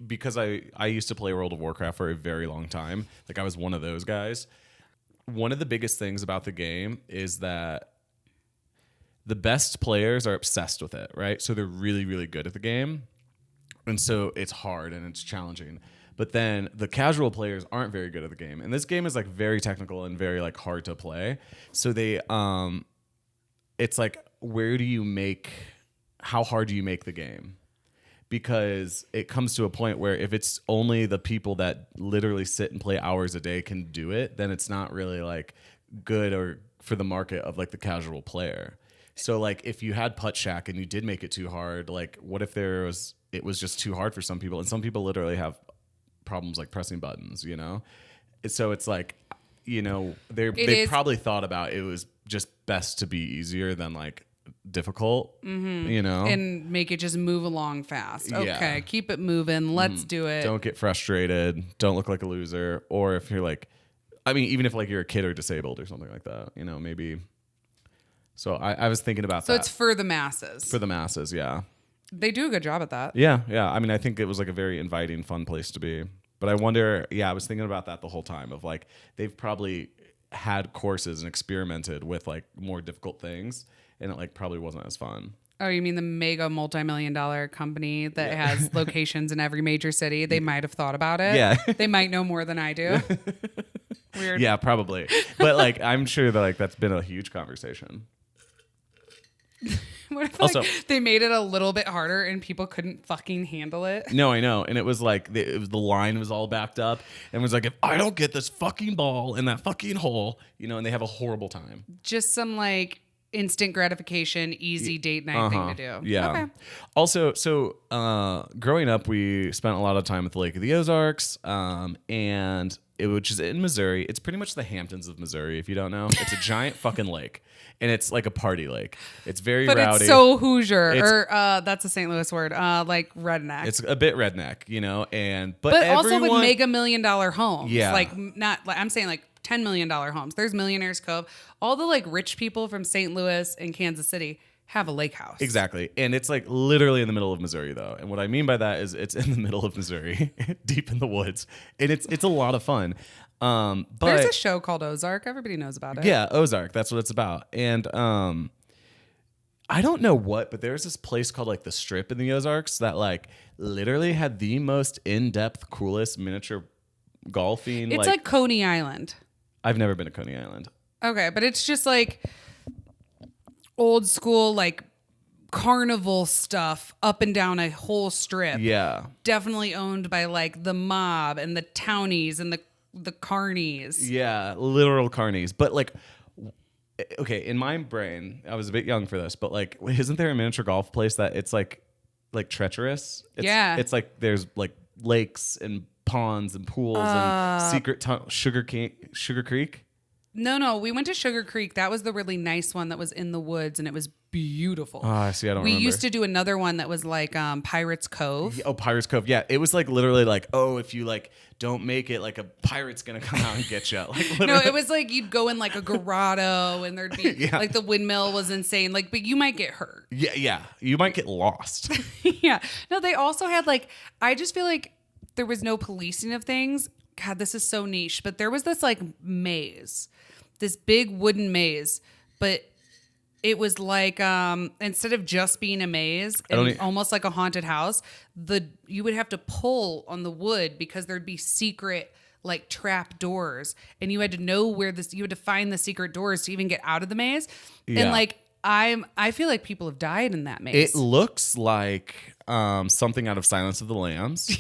[SPEAKER 1] because I used to play World of Warcraft for a very long time. Like I was one of those guys. One of the biggest things about the game is that the best players are obsessed with it, right? So they're really, really good at the game. And so it's hard and it's challenging. But then the casual players aren't very good at the game. And this game is like very technical and very like hard to play. So they it's like how hard do you make the game? Because it comes to a point where if it's only the people that literally sit and play hours a day can do it, then it's not really like good or for the market of like the casual player. So like if you had Putt Shack and you did make it too hard, like what if it was just too hard for some people, and some people literally have problems like pressing buttons, So it's like, they probably thought about it was just best to be easier than like difficult,
[SPEAKER 2] and make it just move along fast. Okay, keep it moving. Let's do it.
[SPEAKER 1] Don't get frustrated. Don't look like a loser. Or if you're like, even if like you're a kid or disabled or something like that, maybe. So I was thinking about that.
[SPEAKER 2] So it's for the masses.
[SPEAKER 1] For the masses, yeah.
[SPEAKER 2] They do a good job at that.
[SPEAKER 1] Yeah. I think it was like a very inviting, fun place to be. But I wonder, I was thinking about that the whole time of like, they've probably had courses and experimented with like more difficult things, and it like probably wasn't as fun.
[SPEAKER 2] Oh, you mean the mega multi-million-dollar company that has locations in every major city? They might have thought about it.
[SPEAKER 1] Yeah.
[SPEAKER 2] They might know more than I do. Weird.
[SPEAKER 1] Yeah, probably. But like, I'm sure that like that's been a huge conversation.
[SPEAKER 2] What if like they made it a little bit harder and people couldn't fucking handle it?
[SPEAKER 1] No, I know. And it was like the line was all backed up and was like, if I don't get this fucking ball in that fucking hole, and they have a horrible time.
[SPEAKER 2] Just some like instant gratification, easy date night thing to do.
[SPEAKER 1] Yeah.
[SPEAKER 2] Okay.
[SPEAKER 1] Also, so growing up, we spent a lot of time at the Lake of the Ozarks, which is in Missouri. It's pretty much the Hamptons of Missouri, if you don't know. It's a giant fucking lake, and it's like a party lake. It's very rowdy.
[SPEAKER 2] But it's so Hoosier, that's a St. Louis word, like redneck.
[SPEAKER 1] It's a bit redneck, but
[SPEAKER 2] also with mega $1 million homes.
[SPEAKER 1] Yeah.
[SPEAKER 2] Like not like I'm saying like $10 million homes. There's Millionaires Cove. All the like rich people from St. Louis and Kansas City have a lake house.
[SPEAKER 1] Exactly. And it's like literally in the middle of Missouri though. And what I mean by that is it's in the middle of Missouri, deep in the woods. And it's a lot of fun. But
[SPEAKER 2] there's a show called Ozark. Everybody knows about it.
[SPEAKER 1] Yeah, Ozark. That's what it's about. And I don't know but there's this place called like the Strip in the Ozarks that like literally had the most in-depth, coolest miniature golfing.
[SPEAKER 2] It's like Coney Island.
[SPEAKER 1] I've never been to Coney Island.
[SPEAKER 2] Okay, but it's just like old school, like carnival stuff up and down a whole strip.
[SPEAKER 1] Yeah.
[SPEAKER 2] Definitely owned by like the mob and the townies and the carnies.
[SPEAKER 1] Yeah, literal carnies. But like okay, in my brain, I was a bit young for this, but like, isn't there a miniature golf place that it's like treacherous? It's like there's like lakes and ponds and pools and Sugar Creek.
[SPEAKER 2] No, we went to Sugar Creek. That was the really nice one that was in the woods, and it was beautiful.
[SPEAKER 1] Oh, I see. I don't remember.
[SPEAKER 2] We used to do another one that was like Pirates Cove.
[SPEAKER 1] Oh, Pirates Cove. Yeah, it was like literally like, oh, if you like don't make it, like a pirate's gonna come out and get you. Like
[SPEAKER 2] no, it was like you'd go in like a grotto, and there'd be like the windmill was insane. Like, but you might get hurt.
[SPEAKER 1] Yeah, you might get lost.
[SPEAKER 2] Yeah. No, they also had like, I just feel like there was no policing of things. God, this is so niche, but there was this like maze, this big wooden maze, but it was like instead of just being a maze and almost like a haunted house, you would have to pull on the wood because there'd be secret like trap doors, and you had to know you had to find the secret doors to even get out of the maze. Yeah. And like I feel like people have died in that maze.
[SPEAKER 1] It looks like something out of Silence of the Lambs,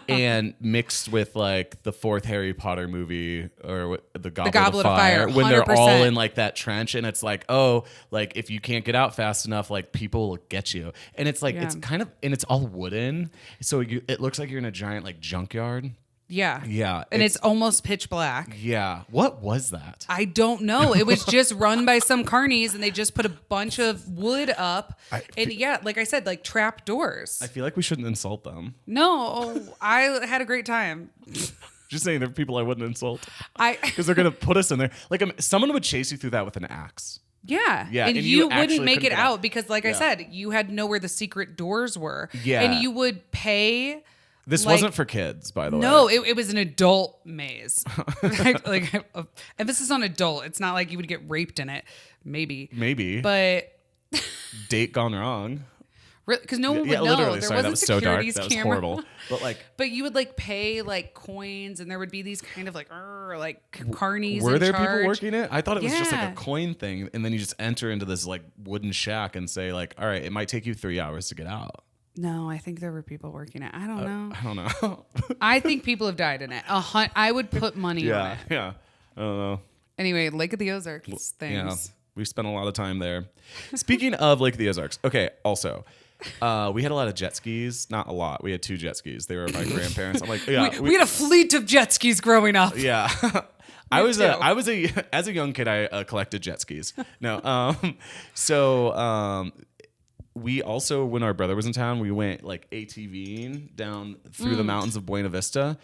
[SPEAKER 1] and mixed with like the fourth Harry Potter movie or the Goblet of Fire, when they're all in like that trench, and it's like, oh, like if you can't get out fast enough, like people will get you, and it's like it's kind of, and it's all wooden, so it looks like you're in a giant like junkyard.
[SPEAKER 2] Yeah. And it's almost pitch black.
[SPEAKER 1] Yeah. What was that?
[SPEAKER 2] I don't know. It was just run by some carnies, and they just put a bunch of wood up. Like I said, like trap doors.
[SPEAKER 1] I feel like we shouldn't insult them.
[SPEAKER 2] No, I had a great time.
[SPEAKER 1] Just saying, there are people I wouldn't insult. Because they're going to put us in there. Like someone would chase you through that with an axe.
[SPEAKER 2] Yeah. And you wouldn't make it out because, like I said, you had to know where the secret doors were.
[SPEAKER 1] Yeah.
[SPEAKER 2] And you would pay...
[SPEAKER 1] This wasn't for kids, by the way.
[SPEAKER 2] No, it was an adult maze. like emphasis on adult. It's not like you would get raped in it. Maybe. But
[SPEAKER 1] date gone wrong.
[SPEAKER 2] Because no one would know.
[SPEAKER 1] Literally.
[SPEAKER 2] There
[SPEAKER 1] Sorry, that was so dark.
[SPEAKER 2] That
[SPEAKER 1] was horrible.
[SPEAKER 2] But you would like pay like coins, and there would be these kind of like carnies.
[SPEAKER 1] Were there people working it? I thought it was just like a coin thing, and then you just enter into this like wooden shack and say like, all right, it might take you 3 hours to get out.
[SPEAKER 2] No, I think there were people working it. I don't know.
[SPEAKER 1] I don't know.
[SPEAKER 2] I think people have died in it. I would put money on it.
[SPEAKER 1] Yeah. I don't know.
[SPEAKER 2] Anyway, Lake of the Ozarks things.
[SPEAKER 1] Yeah, we spent a lot of time there. Speaking of Lake of the Ozarks, okay, also, we had a lot of jet skis. Not a lot. We had 2 jet skis. They were my grandparents. I'm like, yeah.
[SPEAKER 2] We had a fleet of jet skis growing up.
[SPEAKER 1] Yeah. As a young kid, I collected jet skis. No. We also, when our brother was in town, we went like ATVing down through the mountains of Buena Vista.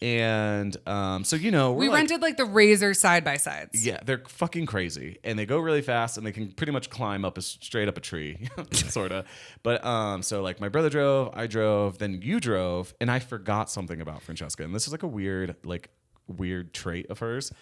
[SPEAKER 1] And we
[SPEAKER 2] rented like the Razor side-by-sides.
[SPEAKER 1] Yeah, they're fucking crazy. And they go really fast, and they can pretty much climb straight up a tree, sort of. But so like my brother drove, I drove, then you drove, and I forgot something about Francesca. And this is like a weird trait of hers.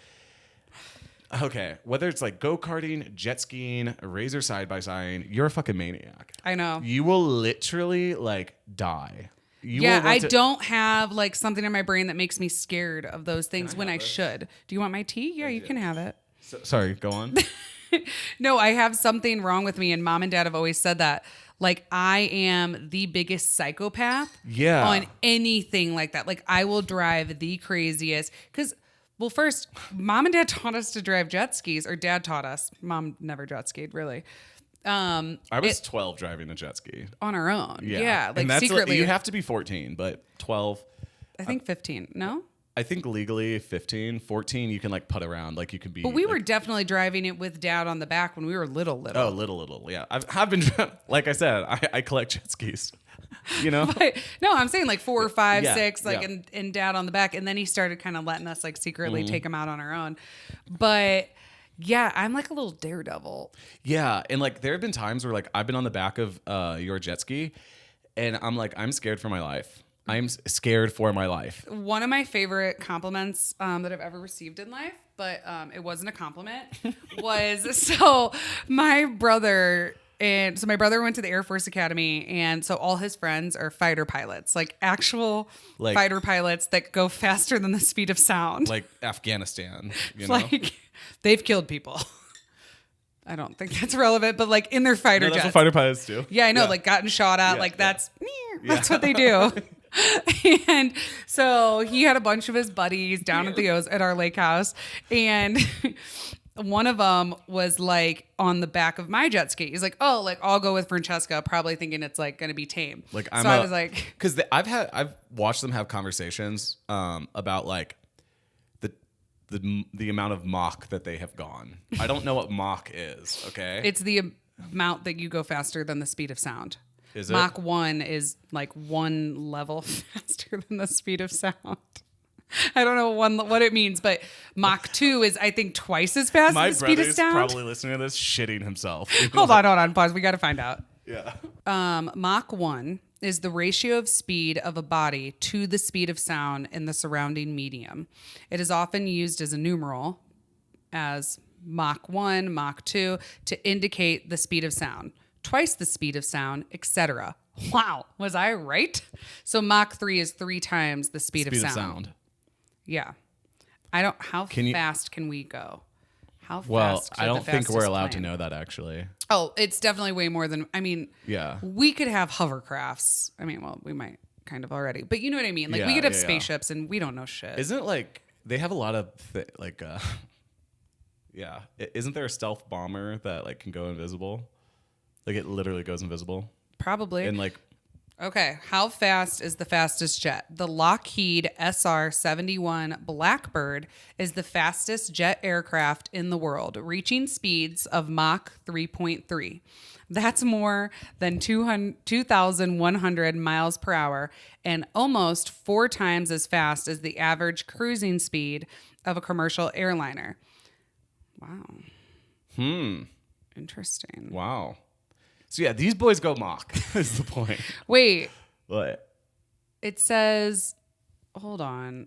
[SPEAKER 1] Okay, whether it's like go-karting, jet skiing, Razor side-by-side, you're a fucking maniac.
[SPEAKER 2] I know.
[SPEAKER 1] You will literally like die.
[SPEAKER 2] I don't have like something in my brain that makes me scared of those things when I should. Do you want my tea? Yeah, you can have it.
[SPEAKER 1] Sorry, go on.
[SPEAKER 2] No, I have something wrong with me, and Mom and Dad have always said that. Like, I am the biggest psychopath on anything like that. Like, I will drive the craziest because... Well, first, Mom and Dad taught us to drive jet skis, or Dad taught us. Mom never jet skied, really.
[SPEAKER 1] I was 12 driving a jet ski.
[SPEAKER 2] On our own. Yeah, like
[SPEAKER 1] and
[SPEAKER 2] secretly.
[SPEAKER 1] You have to be 14, but 12.
[SPEAKER 2] I think 15. No?
[SPEAKER 1] I think legally 15. 14, you can like putt around. Like you could be.
[SPEAKER 2] But we were definitely driving it with Dad on the back when we were little.
[SPEAKER 1] Oh, little. Yeah. I've been, like I said, I collect jet skis. You know?
[SPEAKER 2] But, no, I'm saying like 4 or 5, 6, like and Dad on the back, and then he started kind of letting us like secretly take him out on our own. But yeah, I'm like a little daredevil.
[SPEAKER 1] Yeah, and like there have been times where like I've been on the back of your jet ski, and I'm like I'm scared for my life. I'm scared for my life.
[SPEAKER 2] One of my favorite compliments that I've ever received in life, but it wasn't a compliment, was so my brother. And so my brother went to the Air Force Academy, and so all his friends are fighter pilots, like actual fighter pilots that go faster than the speed of sound.
[SPEAKER 1] Like Afghanistan, you know?
[SPEAKER 2] Like they've killed people. I don't think that's relevant, but like in their fighter jets.
[SPEAKER 1] That's what fighter pilots do.
[SPEAKER 2] Yeah, I know, like gotten shot at, that's what they do. And so he had a bunch of his buddies down at our lake house, and one of them was like on the back of my jet ski. He's like, oh, like I'll go with Francesca, probably thinking it's like going to be tame.
[SPEAKER 1] Like
[SPEAKER 2] I was like,
[SPEAKER 1] because I've watched them have conversations about like the amount of Mach that they have gone. I don't know what Mach is. Okay,
[SPEAKER 2] it's the amount that you go faster than the speed of sound.
[SPEAKER 1] Is it?
[SPEAKER 2] Mach 1 is like one level faster than the speed of sound. I don't know what it means, but Mach 2 is, I think, twice as fast as the speed of sound.
[SPEAKER 1] My brother's probably listening to this shitting himself.
[SPEAKER 2] Hold on, pause. We got to find out.
[SPEAKER 1] Yeah.
[SPEAKER 2] Mach 1 is the ratio of speed of a body to the speed of sound in the surrounding medium. It is often used as a numeral, as Mach 1, Mach 2, to indicate the speed of sound, twice the speed of sound, etc. Wow, was I right? So Mach 3 is 3 times the speed of sound. Yeah. How fast can we go? How fast?
[SPEAKER 1] Well, I don't think we're allowed to know that actually.
[SPEAKER 2] Oh, it's definitely way more than,
[SPEAKER 1] yeah.
[SPEAKER 2] We could have hovercrafts. We might kind of already, but you know what I mean? Like we could have spaceships and we don't know shit.
[SPEAKER 1] Isn't it like, they have a lot of isn't there a stealth bomber that like can go invisible? Like it literally goes invisible.
[SPEAKER 2] Probably.
[SPEAKER 1] And like,
[SPEAKER 2] okay, how fast is the fastest jet? The Lockheed SR-71 Blackbird is the fastest jet aircraft in the world, reaching speeds of Mach 3.3. That's more than 2,100 miles per hour and almost 4 times as fast as the average cruising speed of a commercial airliner. Wow. Interesting.
[SPEAKER 1] Wow. So yeah, these boys go Mach is the point.
[SPEAKER 2] Wait.
[SPEAKER 1] What?
[SPEAKER 2] It says, hold on.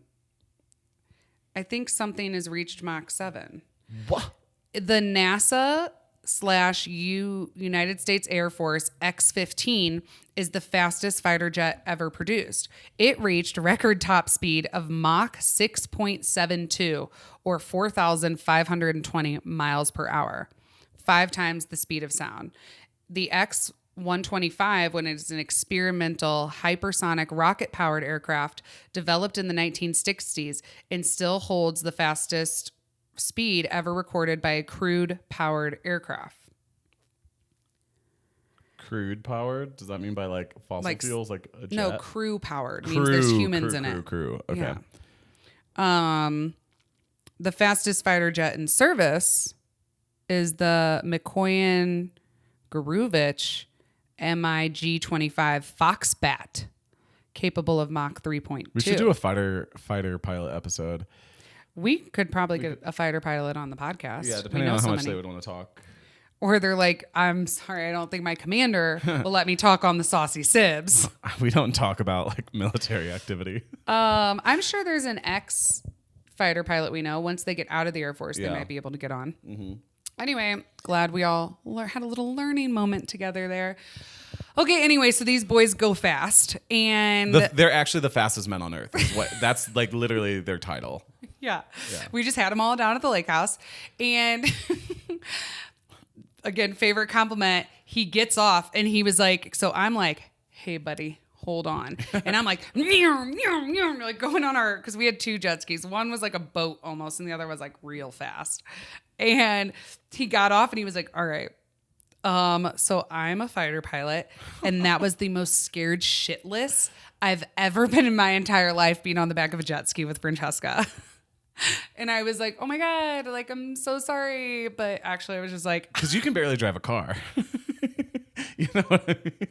[SPEAKER 2] I think something has reached Mach 7.
[SPEAKER 1] What?
[SPEAKER 2] The NASA / United States Air Force X-15 is the fastest fighter jet ever produced. It reached record top speed of Mach 6.72 or 4,520 miles per hour, 5 times the speed of sound. The X-125, when it's an experimental hypersonic rocket-powered aircraft developed in the 1960s and still holds the fastest speed ever recorded by a crude-powered aircraft.
[SPEAKER 1] Crude powered? Does that mean by like fossil fuels, like a jet?
[SPEAKER 2] No, crew powered means there's humans in it.
[SPEAKER 1] Crew. Okay.
[SPEAKER 2] Yeah. The fastest fighter jet in service is the Mikoyan Gurevich MiG-25 Foxbat, capable of Mach 3.2.
[SPEAKER 1] We should do a fighter pilot episode.
[SPEAKER 2] We could probably get a fighter pilot on the podcast.
[SPEAKER 1] Yeah, depending on how much they would want to talk.
[SPEAKER 2] Or they're like, I'm sorry, I don't think my commander will let me talk on the Saucy Sibz.
[SPEAKER 1] We don't talk about like military activity.
[SPEAKER 2] I'm sure there's an ex-fighter pilot we know. Once they get out of the Air Force, they might be able to get on. Mm-hmm. Anyway, glad we all had a little learning moment together there. Okay, anyway, so these boys go fast, and
[SPEAKER 1] they're actually the fastest men on Earth. That's like literally their title.
[SPEAKER 2] Yeah. We just had them all down at the lake house, and again, favorite compliment. He gets off, and he was like, "So I'm like, hey, buddy, hold on," and I'm like, like going on our, because we had 2 jet skis. One was like a boat almost, and the other was like real fast. And he got off, and he was like, "All right. So I'm a fighter pilot," and that was the most scared shitless I've ever been in my entire life, being on the back of a jet ski with Francesca. And I was like, "Oh my God, like, I'm so sorry." But actually I was just like,
[SPEAKER 1] because you can barely drive a car. You know what I mean?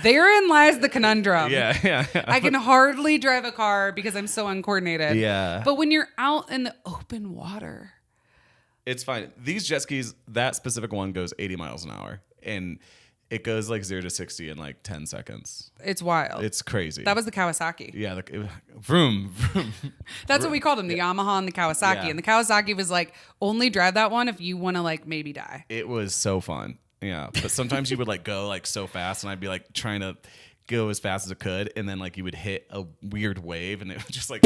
[SPEAKER 2] Therein lies the conundrum.
[SPEAKER 1] Yeah.
[SPEAKER 2] I can hardly drive a car because I'm so uncoordinated.
[SPEAKER 1] Yeah.
[SPEAKER 2] But when you're out in the open water,
[SPEAKER 1] it's fine. These jet skis, that specific one goes 80 miles an hour, and it goes like 0 to 60 in like 10 seconds.
[SPEAKER 2] It's wild.
[SPEAKER 1] It's crazy.
[SPEAKER 2] That was the Kawasaki.
[SPEAKER 1] Yeah, vroom.
[SPEAKER 2] That's what we called them, the Yamaha and the Kawasaki. Yeah. And the Kawasaki was like, only drive that one if you want to like maybe die.
[SPEAKER 1] It was so fun. Yeah, but sometimes you would like go like so fast, and I'd be like trying to go as fast as I could, and then like you would hit a weird wave, and it would just like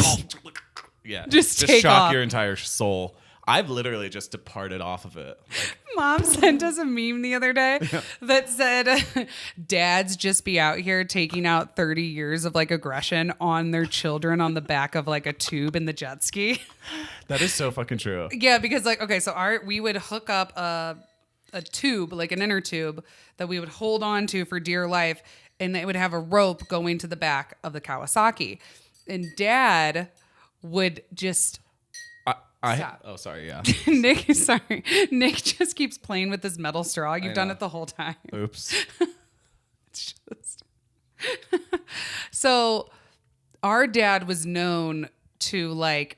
[SPEAKER 1] just
[SPEAKER 2] take
[SPEAKER 1] shock
[SPEAKER 2] off.
[SPEAKER 1] your entire soul. I've literally just departed off of it. Like,
[SPEAKER 2] Mom sent us a meme the other day that said, dads just be out here taking out 30 years of like aggression on their children on the back of like a tube in the jet ski.
[SPEAKER 1] that is so fucking true.
[SPEAKER 2] Yeah, because like, okay, so we would hook up a tube, like an inner tube that we would hold on to for dear life. And it would have a rope going to the back of the Kawasaki. And Dad would just... Stop.
[SPEAKER 1] Oh, sorry, yeah.
[SPEAKER 2] Nick just keeps playing with this metal straw. You've done it the whole time.
[SPEAKER 1] Oops.
[SPEAKER 2] It's just... So our dad was known to like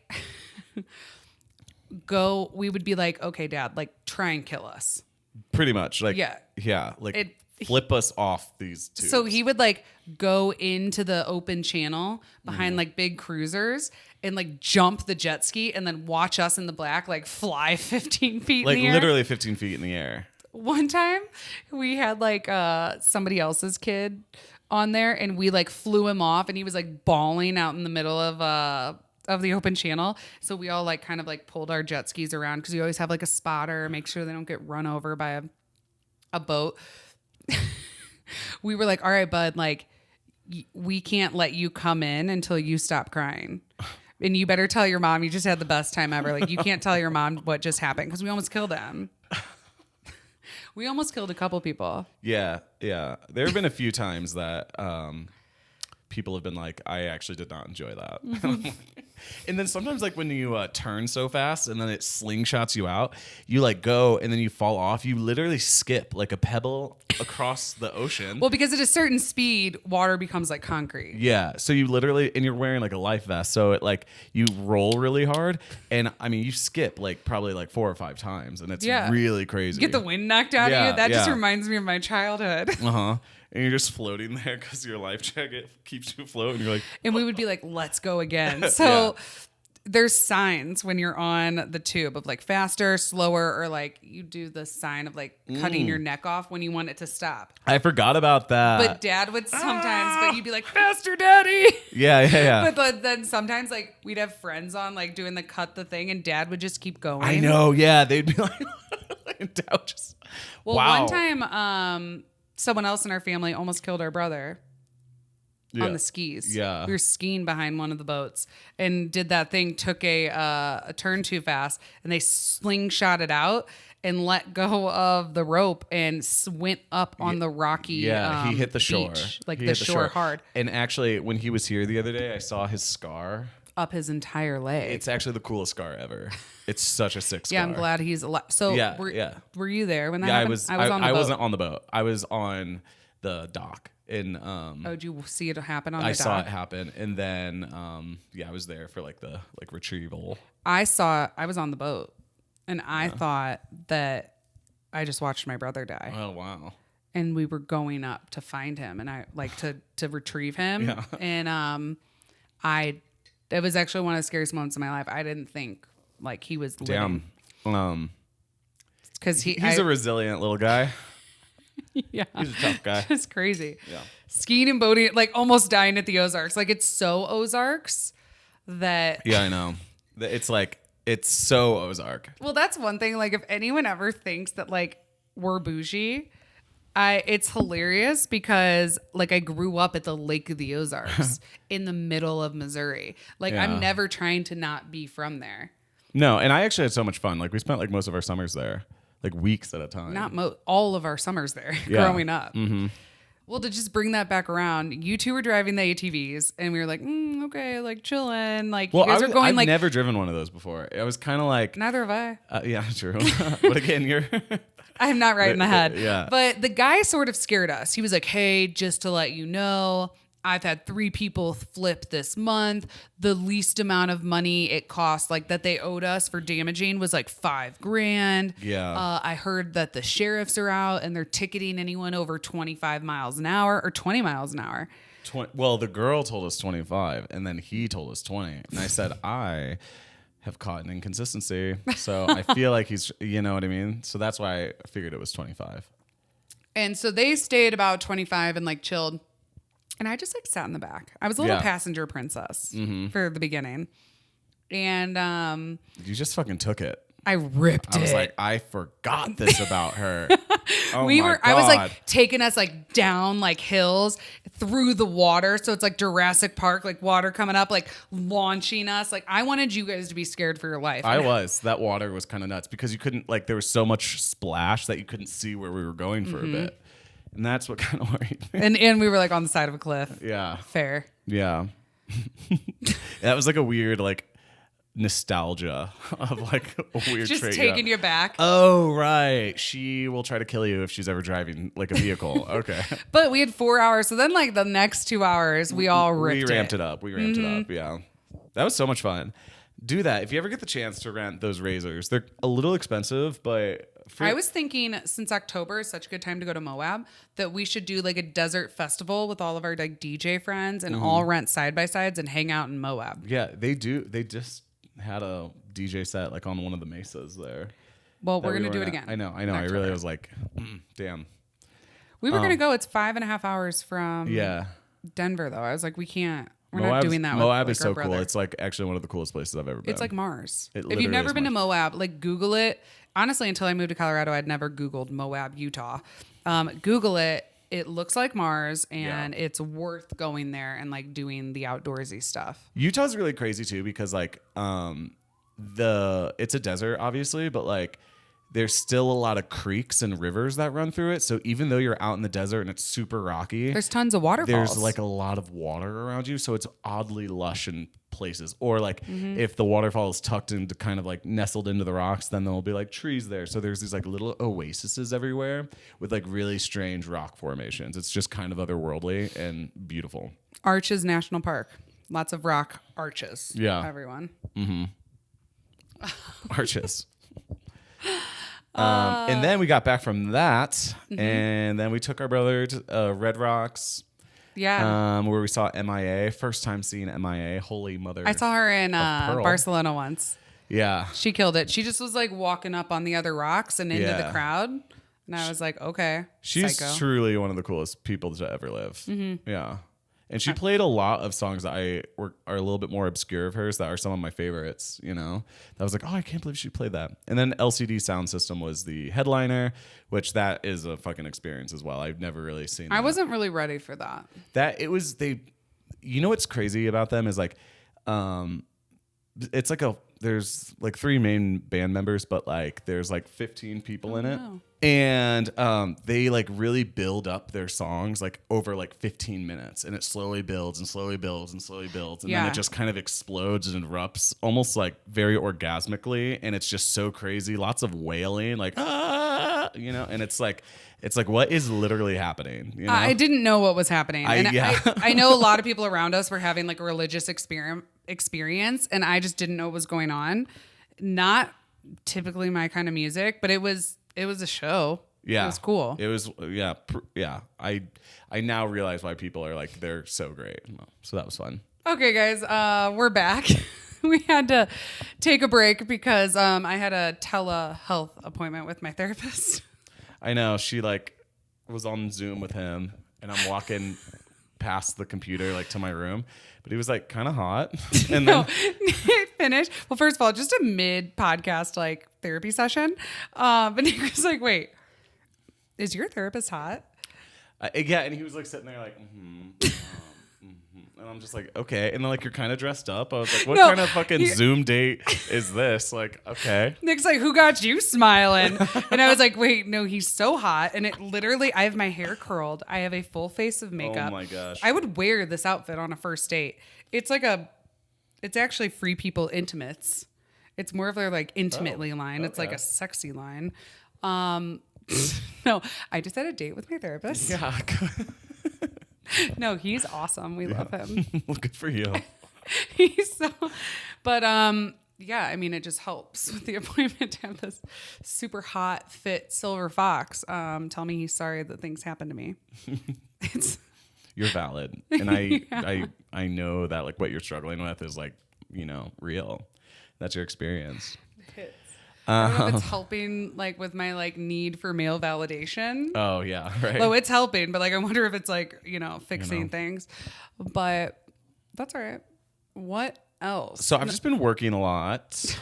[SPEAKER 2] we would be like, okay, Dad, like try and kill us.
[SPEAKER 1] Pretty much. Like,
[SPEAKER 2] yeah.
[SPEAKER 1] Like flip us off these tubes.
[SPEAKER 2] So he would like go into the open channel behind like big cruisers and like jump the jet ski and then watch us in the black like fly 15 feet
[SPEAKER 1] like
[SPEAKER 2] in the air.
[SPEAKER 1] literally 15 feet in the air.
[SPEAKER 2] One time we had like somebody else's kid on there and we like flew him off and he was like bawling out in the middle of the open channel. So we all like kind of like pulled our jet skis around because you always have like a spotter, make sure they don't get run over by a boat. We were like, all right, bud, like we can't let you come in until you stop crying. And you better tell your mom you just had the best time ever. Like you can't tell your mom what just happened because we almost killed him. We almost killed a couple people.
[SPEAKER 1] Yeah. There have been a few times that people have been like, I actually did not enjoy that. And then sometimes like when you turn so fast and then it slingshots you out, you like go and then you fall off. You literally skip like a pebble across the ocean.
[SPEAKER 2] Well, because at a certain speed, water becomes like concrete.
[SPEAKER 1] Yeah. So you literally, and you're wearing like a life vest. So it like, you roll really hard. And I mean, you skip like probably like 4 or 5 times and it's really crazy.
[SPEAKER 2] Get the wind knocked out of you. That just reminds me of my childhood.
[SPEAKER 1] Uh-huh. And you're just floating there because your life jacket keeps you afloat. And you're like,
[SPEAKER 2] and we would be like, let's go again. So there's signs when you're on the tube of like faster, slower, or like you do the sign of like cutting your neck off when you want it to stop.
[SPEAKER 1] I forgot about that.
[SPEAKER 2] But Dad would sometimes, but you'd be like, faster, Daddy.
[SPEAKER 1] Yeah.
[SPEAKER 2] But then sometimes like we'd have friends on like doing the cut the thing and Dad would just keep going.
[SPEAKER 1] I know. Yeah. They'd be like, and Dad just,
[SPEAKER 2] well,
[SPEAKER 1] wow.
[SPEAKER 2] one time, someone else in our family almost killed our brother on the skis.
[SPEAKER 1] Yeah.
[SPEAKER 2] We were skiing behind one of the boats and did that thing, took a turn too fast and they slingshot it out and let go of the rope and went up on the rocky
[SPEAKER 1] he hit the shore.
[SPEAKER 2] Beach, like the shore hard.
[SPEAKER 1] And actually, when he was here the other day, I saw his scar.
[SPEAKER 2] Up his entire leg.
[SPEAKER 1] It's actually the coolest scar ever. It's such a sick scar.
[SPEAKER 2] Yeah, I'm glad he's alive. So were you there when that happened?
[SPEAKER 1] I wasn't on the boat. I was on the dock. And
[SPEAKER 2] did you see it happen on the dock?
[SPEAKER 1] I saw it happen. And then I was there for like the retrieval.
[SPEAKER 2] I was on the boat and I thought that I just watched my brother die.
[SPEAKER 1] Oh wow.
[SPEAKER 2] And we were going up to find him and I like to retrieve him. Yeah. And it was actually one of the scariest moments of my life. I didn't think like he was living.
[SPEAKER 1] Damn.
[SPEAKER 2] Because
[SPEAKER 1] he's a resilient little guy.
[SPEAKER 2] Yeah.
[SPEAKER 1] He's a tough guy.
[SPEAKER 2] It's crazy.
[SPEAKER 1] Yeah.
[SPEAKER 2] Skiing and boating, like almost dying at the Ozarks. Like it's so Ozarks that.
[SPEAKER 1] Yeah, I know. It's like, it's so Ozark.
[SPEAKER 2] Well, that's one thing. Like if anyone ever thinks that like we're bougie, it's hilarious because like I grew up at the Lake of the Ozarks in the middle of Missouri. Like I'm never trying to not be from there.
[SPEAKER 1] No, and I actually had so much fun. Like we spent like most of our summers there, like weeks at a time.
[SPEAKER 2] Not all of our summers there growing up. Mm-hmm. Well, to just bring that back around, you two were driving the ATVs, and we were like, okay, like chilling. Like you guys were going.
[SPEAKER 1] I've
[SPEAKER 2] like
[SPEAKER 1] never driven one of those before. I was kind of like,
[SPEAKER 2] neither have I.
[SPEAKER 1] Yeah, true. But again, you're.
[SPEAKER 2] I'm not right in the head.
[SPEAKER 1] Yeah.
[SPEAKER 2] But the guy sort of scared us. He was like, hey, just to let you know, I've had 3 people flip this month. The least amount of money it cost, like that they owed us for damaging was like $5,000.
[SPEAKER 1] Yeah.
[SPEAKER 2] I heard that the sheriffs are out and they're ticketing anyone over 25 miles an hour or 20 miles an hour.
[SPEAKER 1] Well, the girl told us 25 and then he told us 20. And I said, I have caught an inconsistency. So I feel like he's, you know what I mean? So that's why I figured it was 25.
[SPEAKER 2] And so they stayed about 25 and like chilled. And I just like sat in the back. I was a little passenger princess for the beginning. And
[SPEAKER 1] you just fucking took it.
[SPEAKER 2] I ripped it.
[SPEAKER 1] I was like, I forgot this about her. Oh
[SPEAKER 2] I was like taking us like down like hills through the water. So it's like Jurassic Park, like water coming up, like launching us. Like I wanted you guys to be scared for your life.
[SPEAKER 1] That water was kind of nuts because you couldn't, like, there was so much splash that you couldn't see where we were going for a bit. And that's what kind of worried me.
[SPEAKER 2] And we were like on the side of a cliff.
[SPEAKER 1] Yeah.
[SPEAKER 2] Fair.
[SPEAKER 1] Yeah. That was like a weird, like, nostalgia of like a weird
[SPEAKER 2] just
[SPEAKER 1] trait.
[SPEAKER 2] Taking you back.
[SPEAKER 1] Oh, right. She will try to kill you if she's ever driving like a vehicle. Okay.
[SPEAKER 2] But we had 4 hours. So then like the next 2 hours, we all ripped
[SPEAKER 1] We ramped it up. Yeah. That was so much fun. Do that. If you ever get the chance to rent those razors, they're a little expensive, but
[SPEAKER 2] I was thinking since October is such a good time to go to Moab that we should do like a desert festival with all of our like DJ friends and all rent side by sides and hang out in Moab.
[SPEAKER 1] Yeah, they do. They just had a DJ set like on one of the mesas there.
[SPEAKER 2] Well, we're going to do it again.
[SPEAKER 1] I know. I really was like, damn.
[SPEAKER 2] We were going to go. It's 5.5 hours from
[SPEAKER 1] Yeah.
[SPEAKER 2] Denver, though. I was like, we can't. We're not doing that.
[SPEAKER 1] Moab
[SPEAKER 2] with,
[SPEAKER 1] is
[SPEAKER 2] like,
[SPEAKER 1] so cool. It's like actually one of the coolest places I've ever been.
[SPEAKER 2] It's like Mars.
[SPEAKER 1] It
[SPEAKER 2] If you've never been to
[SPEAKER 1] Mars.
[SPEAKER 2] Moab, like Google it. Honestly, until I moved to Colorado, I'd never Googled Moab, Utah. Google it. It looks like Mars, and it's worth going there and like doing the outdoorsy stuff.
[SPEAKER 1] Utah's really crazy too because like it's a desert obviously, but like there's still a lot of creeks and rivers that run through it. So even though you're out in the desert and it's super rocky,
[SPEAKER 2] There's tons of waterfalls.
[SPEAKER 1] there's like a lot of water around you, so it's oddly lush in places. Or like if the waterfall is tucked into kind of like nestled into the rocks, then there'll be like trees there. So there's these like little oases everywhere with like really strange rock formations. It's just kind of otherworldly and beautiful.
[SPEAKER 2] Arches National Park. Lots of rock arches.
[SPEAKER 1] Yeah.
[SPEAKER 2] Everyone.
[SPEAKER 1] Arches. And then we got back from that, and then we took our brother to Red Rocks.
[SPEAKER 2] Yeah.
[SPEAKER 1] Where we saw MIA. First time seeing MIA. Holy mother.
[SPEAKER 2] I saw her in
[SPEAKER 1] Pearl.
[SPEAKER 2] Barcelona once.
[SPEAKER 1] Yeah.
[SPEAKER 2] She killed it. She just was like walking up on the other rocks and into the crowd. And I was like, okay.
[SPEAKER 1] She's
[SPEAKER 2] psycho.
[SPEAKER 1] truly one of the coolest people to ever live. Yeah. And she played a lot of songs that are a little bit more obscure of hers that are some of my favorites, you know? That was like, oh, I can't believe she played that. And then LCD Sound System was the headliner, which that is a fucking experience as well. I've never really seen that.
[SPEAKER 2] I wasn't really ready for that.
[SPEAKER 1] You know what's crazy about them is like, it's like there's like 3 main band members, but like there's like 15 people in it.
[SPEAKER 2] Wow.
[SPEAKER 1] And they like really build up their songs like over like 15 minutes, and it slowly builds and slowly builds and slowly builds, and then it just kind of explodes and erupts almost like very orgasmically, and it's just so crazy. Lots of wailing, like you know, and it's like what is literally happening? You know?
[SPEAKER 2] I didn't know what was happening, I know a lot of people around us were having like a religious experience, and I just didn't know what was going on. Not typically my kind of music, but it was a show. Yeah. It was cool.
[SPEAKER 1] It was, yeah. I now realize why people are like, they're so great. So that was fun.
[SPEAKER 2] Okay, guys, we're back. We had to take a break because I had a telehealth appointment with my therapist.
[SPEAKER 1] I know. She like was on Zoom with him, and I'm walking past the computer like to my room, but he was like kind of hot. And then
[SPEAKER 2] finished. Well, first of all, just a mid podcast like therapy session. But Nick was like, wait, is your therapist hot?
[SPEAKER 1] Yeah. And he was like sitting there like, and I'm just like, okay. And then like, you're kind of dressed up. I was like, what kind of fucking Zoom date is this? Like, okay.
[SPEAKER 2] Nick's like, who got you smiling? And I was like, wait, no, he's so hot. And it literally, I have my hair curled. I have a full face of makeup.
[SPEAKER 1] Oh my gosh.
[SPEAKER 2] I would wear this outfit on a first date. It's like it's actually Free People Intimates. It's more of their like intimately line. Okay. It's like a sexy line. No, I just had a date with my therapist.
[SPEAKER 1] Yeah.
[SPEAKER 2] No, he's awesome. We love him.
[SPEAKER 1] Well, good for you.
[SPEAKER 2] But yeah, I mean, it just helps with the appointment to have this super hot, fit silver fox tell me he's sorry that things happened to me.
[SPEAKER 1] You're valid. And I know that like what you're struggling with is like, you know, real. That's your experience.
[SPEAKER 2] I don't know if it's helping like with my like need for male validation.
[SPEAKER 1] Oh yeah, right.
[SPEAKER 2] Well, it's helping, but like I wonder if it's like, you know, fixing things. But that's all right. What else?
[SPEAKER 1] So I've just been working a lot.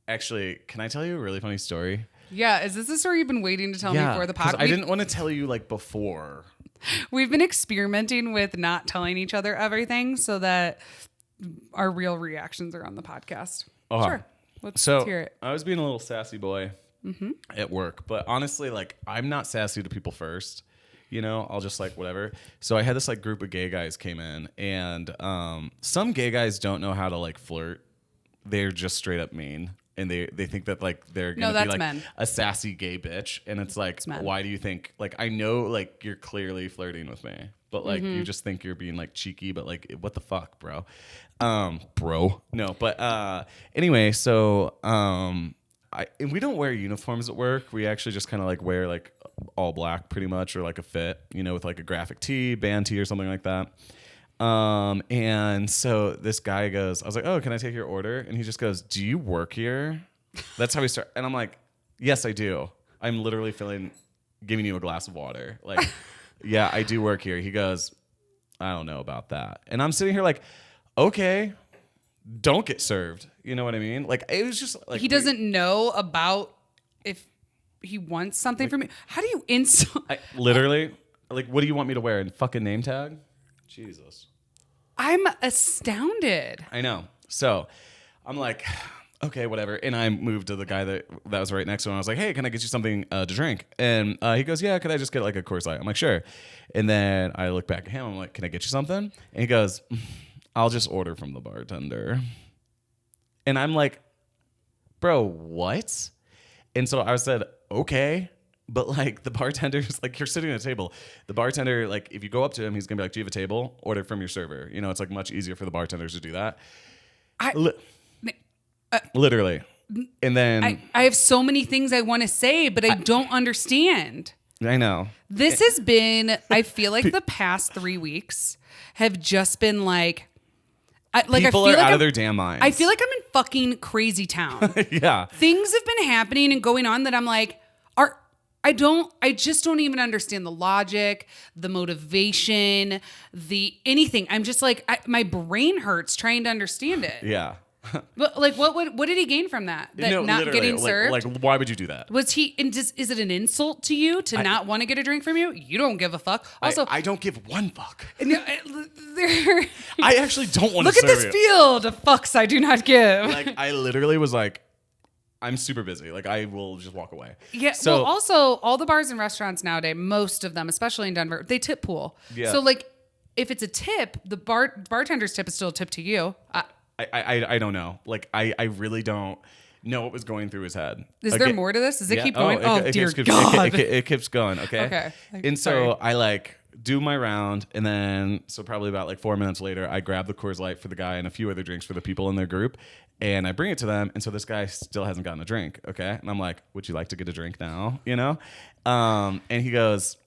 [SPEAKER 1] Actually, can I tell you a really funny story?
[SPEAKER 2] Yeah, is this the story you've been waiting to tell me for the podcast?
[SPEAKER 1] I didn't want to tell you like before.
[SPEAKER 2] We've been experimenting with not telling each other everything so that our real reactions are on the podcast. Sure. Let's hear it.
[SPEAKER 1] I was being a little sassy boy at work, but honestly, like I'm not sassy to people first. You know, I'll just like whatever. So I had this like group of gay guys came in, and some gay guys don't know how to like flirt. They're just straight up mean. And they think that like they're gonna be like
[SPEAKER 2] men.
[SPEAKER 1] a sassy gay bitch, and it's like, why do you think like I know like you're clearly flirting with me, but like you just think you're being like cheeky, but like what the fuck, bro? No, but anyway, so and we don't wear uniforms at work. We actually just kind of like wear like all black pretty much, or like a fit, you know, with like a graphic tee, band tee, or something like that. And so this guy goes, I was like, oh, can I take your order? And he just goes, do you work here? That's how we start. And I'm like, yes, I do. I'm literally giving you a glass of water. Like, yeah, I do work here. He goes, I don't know about that. And I'm sitting here like, okay, don't get served. You know what I mean? Like, it was just like,
[SPEAKER 2] he doesn't know about if he wants something
[SPEAKER 1] like,
[SPEAKER 2] from me. How do you insult?
[SPEAKER 1] Literally, like, what do you want me to wear? And fucking name tag? Jesus.
[SPEAKER 2] I'm astounded.
[SPEAKER 1] I know. So I'm like, okay, whatever. And I moved to the guy that was right next to him. I was like, hey, can I get you something to drink? And he goes, yeah, could I just get like a Coors Light? I'm like, sure. And then I look back at him. I'm like, can I get you something? And he goes, I'll just order from the bartender. And I'm like, bro, what? And so I said, okay. But like the bartender's like, you're sitting at a table. The bartender, like if you go up to him, he's gonna be like, do you have a table? Order from your server. You know, it's like much easier for the bartenders to do that. Literally. And then
[SPEAKER 2] I have so many things I want to say, but I don't understand.
[SPEAKER 1] I know.
[SPEAKER 2] This has been, I feel like the past 3 weeks have just been like,
[SPEAKER 1] people are out of their damn minds.
[SPEAKER 2] I feel like I'm in fucking crazy town.
[SPEAKER 1] Yeah.
[SPEAKER 2] Things have been happening and going on that I'm like, I just don't even understand the logic, the motivation, the anything. I'm just like, my brain hurts trying to understand it.
[SPEAKER 1] Yeah.
[SPEAKER 2] Like, what did he gain from that? That not getting served?
[SPEAKER 1] Like, why would you do that?
[SPEAKER 2] Was he, is it an insult to you to not want to get a drink from you? You don't give a fuck. Also,
[SPEAKER 1] I don't give one fuck.
[SPEAKER 2] I
[SPEAKER 1] actually don't want to
[SPEAKER 2] look at this field of fucks I do not give.
[SPEAKER 1] Like, I literally was like, I'm super busy. Like, I will just walk away.
[SPEAKER 2] Yeah. So, well, also, all the bars and restaurants nowadays, most of them, especially in Denver, they tip pool. Yeah. So, like, if it's a tip, the bartender's tip is still a tip to you.
[SPEAKER 1] I don't know. Like, I really don't know what was going through his head.
[SPEAKER 2] Is there more to this? Does it keep going? Dear God.
[SPEAKER 1] It keeps going. Okay. And so I like do my round, and then so probably about like 4 minutes later, I grab the Coors Light for the guy and a few other drinks for the people in their group, and I bring it to them. And so this guy still hasn't gotten a drink. Okay. And I'm like, would you like to get a drink now? You know? And he goes,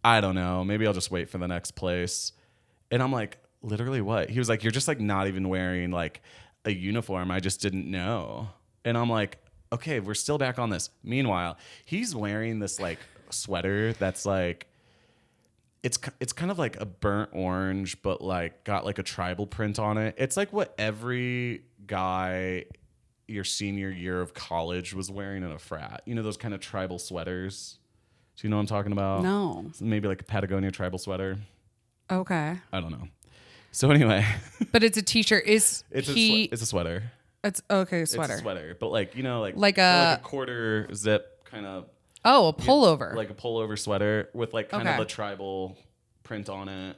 [SPEAKER 1] I don't know. Maybe I'll just wait for the next place. And I'm like, literally what? He was like, you're just like not even wearing like a uniform. I just didn't know. And I'm like, okay, we're still back on this. Meanwhile, he's wearing this like sweater that's like, it's kind of like a burnt orange, but like got like a tribal print on it. It's like what every guy your senior year of college was wearing in a frat. You know, those kind of tribal sweaters. Do you know what I'm talking about?
[SPEAKER 2] No.
[SPEAKER 1] Maybe like a Patagonia tribal sweater.
[SPEAKER 2] Okay.
[SPEAKER 1] I don't know. So anyway.
[SPEAKER 2] But it's a t-shirt. It's a
[SPEAKER 1] sweater.
[SPEAKER 2] It's okay, sweater.
[SPEAKER 1] It's a sweater. But like, you know,
[SPEAKER 2] like a
[SPEAKER 1] quarter zip kind of.
[SPEAKER 2] Oh, a pullover.
[SPEAKER 1] Like a pullover sweater with like kind of a tribal print on it.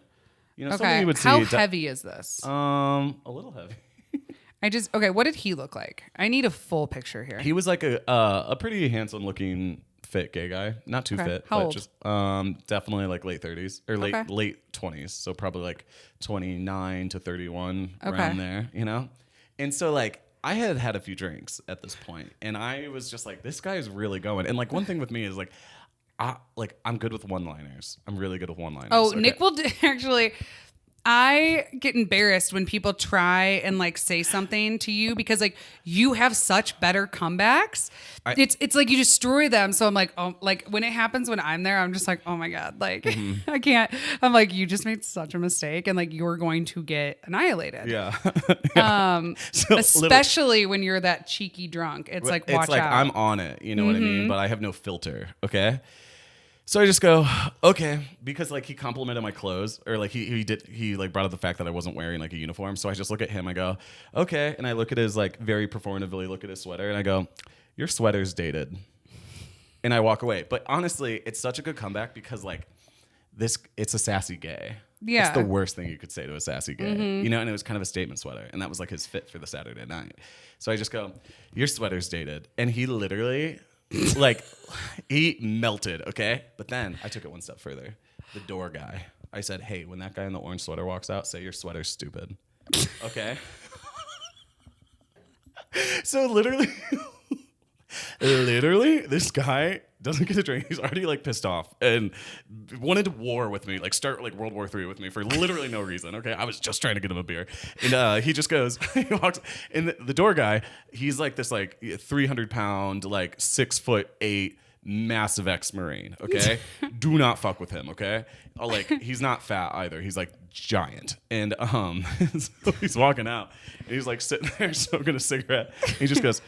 [SPEAKER 1] You know,
[SPEAKER 2] okay.
[SPEAKER 1] something you would see.
[SPEAKER 2] How heavy is this?
[SPEAKER 1] A little heavy.
[SPEAKER 2] What did he look like? I need a full picture here.
[SPEAKER 1] He was like a pretty handsome looking fit gay guy. Not too fit,
[SPEAKER 2] How
[SPEAKER 1] but
[SPEAKER 2] old?
[SPEAKER 1] just definitely like late 30s or late 20s. So probably like 29 to 31 around there, you know? And so like I had a few drinks at this point, and I was just like, this guy is really going. And like one thing with me is like I'm good with one-liners. I'm really good with one-liners.
[SPEAKER 2] Oh, okay. Nick will actually. I get embarrassed when people try and like say something to you because like you have such better comebacks. It's like you destroy them. So I'm like, oh, like when it happens when I'm there, I'm just like, oh my God, like I can't. I'm like, you just made such a mistake and like you're going to get annihilated.
[SPEAKER 1] Yeah.
[SPEAKER 2] So especially when you're that cheeky drunk. It's like, watch out.
[SPEAKER 1] I'm on it. You know what I mean? But I have no filter. Okay. So I just go, okay, because like he complimented my clothes, or like he like brought up the fact that I wasn't wearing like a uniform. So I just look at him, I go, okay, and I look at his like very performatively look at his sweater, and I go, your sweater's dated, and I walk away. But honestly, it's such a good comeback because like it's a sassy gay.
[SPEAKER 2] Yeah,
[SPEAKER 1] it's the worst thing you could say to a sassy gay, you know. And it was kind of a statement sweater, and that was like his fit for the Saturday night. So I just go, your sweater's dated, and he literally. Like, he melted, okay? But then I took it one step further. The door guy. I said, hey, when that guy in the orange sweater walks out, say your sweater's stupid. Okay? So literally, this guy doesn't get a drink. He's already like pissed off and wanted to war with me, like start like World War III with me for literally no reason. Okay, I was just trying to get him a beer, and he just goes, he walks, and the door guy, he's like this like 300-pound, like 6'8" massive ex-Marine. Okay, do not fuck with him. Okay, like he's not fat either. He's like giant, and so he's walking out, and he's like sitting there smoking a cigarette. And he just goes,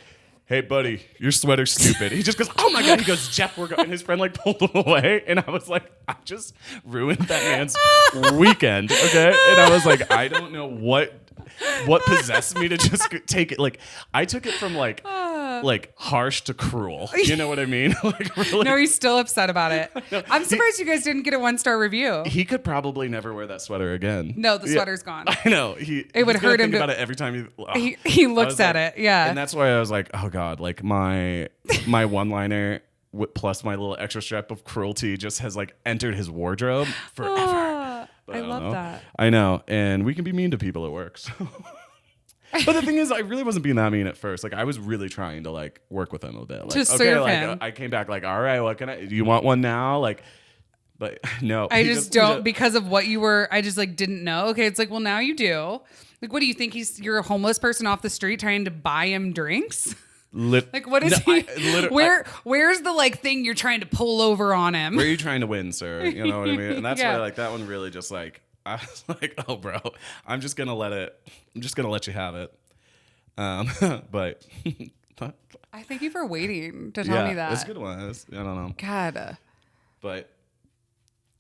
[SPEAKER 1] hey, buddy, your sweater's stupid. He just goes, oh, my God. He goes, Jeff, we're going. And his friend, like, pulled him away. And I was like, I just ruined that man's weekend, okay? And I was like, I don't know what possessed me to just take it. Like, I took it from, like harsh to cruel. You know what I mean? Like, really.
[SPEAKER 2] No, he's still upset about it. I'm surprised you guys didn't get a 1-star review.
[SPEAKER 1] He could probably never wear that sweater again.
[SPEAKER 2] No, the sweater's gone.
[SPEAKER 1] I know.
[SPEAKER 2] It would hurt him
[SPEAKER 1] about it every time
[SPEAKER 2] he looks at it. Yeah.
[SPEAKER 1] And that's why I was like, oh God, like my one-liner plus my little extra strap of cruelty just has like entered his wardrobe forever.
[SPEAKER 2] I love that.
[SPEAKER 1] I know. And we can be mean to people at work. So. But the thing is, I really wasn't being that mean at first. Like, I was really trying to like work with him a bit. Like,
[SPEAKER 2] to serve
[SPEAKER 1] like
[SPEAKER 2] him.
[SPEAKER 1] I came back like, all right, what can I? Do you want one now? Like, but no.
[SPEAKER 2] I just don't because of what you were. I just like didn't know. Okay, it's like, well, now you do. Like, what do you think? You're a homeless person off the street trying to buy him drinks? Like, what is he? Where's the like thing you're trying to pull over on him?
[SPEAKER 1] Where are you trying to win, sir? You know what I mean? And that's why like that one really just like I was like, oh, bro, I'm just gonna let you have it. But
[SPEAKER 2] I thank you for waiting to tell me that.
[SPEAKER 1] It's a good one. I don't know.
[SPEAKER 2] God.
[SPEAKER 1] But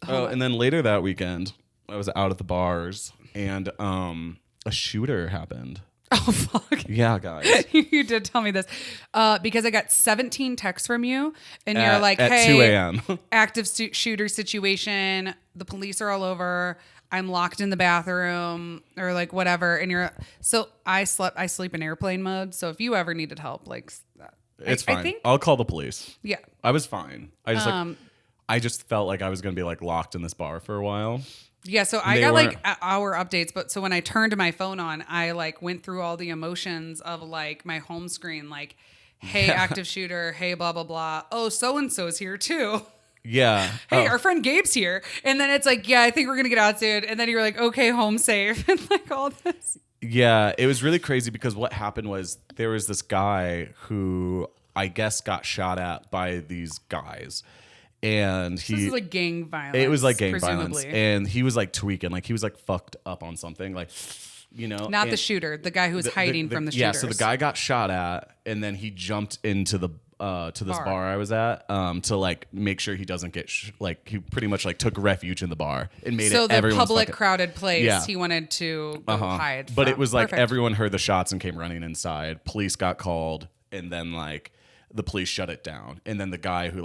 [SPEAKER 1] and then later that weekend, I was out at the bars, and a shooter happened.
[SPEAKER 2] Oh, fuck.
[SPEAKER 1] Yeah, guys.
[SPEAKER 2] You did tell me this. Because I got 17 texts from you, and you're like,
[SPEAKER 1] at
[SPEAKER 2] hey,
[SPEAKER 1] 2 a.m.
[SPEAKER 2] active shooter situation. The police are all over. I'm locked in the bathroom or like whatever. And so I sleep in airplane mode. So if you ever needed help, like
[SPEAKER 1] it's fine. I'll call the police.
[SPEAKER 2] Yeah.
[SPEAKER 1] I was fine. I just felt like I was going to be like locked in this bar for a while.
[SPEAKER 2] Yeah, so I got like hour updates, but so when I turned my phone on, I like went through all the emotions of like my home screen, like, hey, active shooter, hey, blah, blah, blah. Oh, so-and-so's here too.
[SPEAKER 1] Yeah.
[SPEAKER 2] Hey, our friend Gabe's here. And then it's like, yeah, I think we're going to get out soon. And then you're like, okay, home safe. And like all this.
[SPEAKER 1] Yeah, it was really crazy because what happened was there was this guy who I guess got shot at by these guys. And this
[SPEAKER 2] is like gang violence.
[SPEAKER 1] It was like gang violence. And he was like tweaking. Like he was like fucked up on something. Like, you know.
[SPEAKER 2] Not the shooter. The guy who was hiding from the shooters.
[SPEAKER 1] Yeah, so the guy got shot at. And then he jumped into the to this bar I was at to like make sure he doesn't get like he pretty much like took refuge in the bar and made
[SPEAKER 2] so
[SPEAKER 1] it
[SPEAKER 2] the public crowded place he wanted to go hide from.
[SPEAKER 1] But it was like everyone heard the shots and came running inside. Police got called, and then like the police shut it down. And then the guy who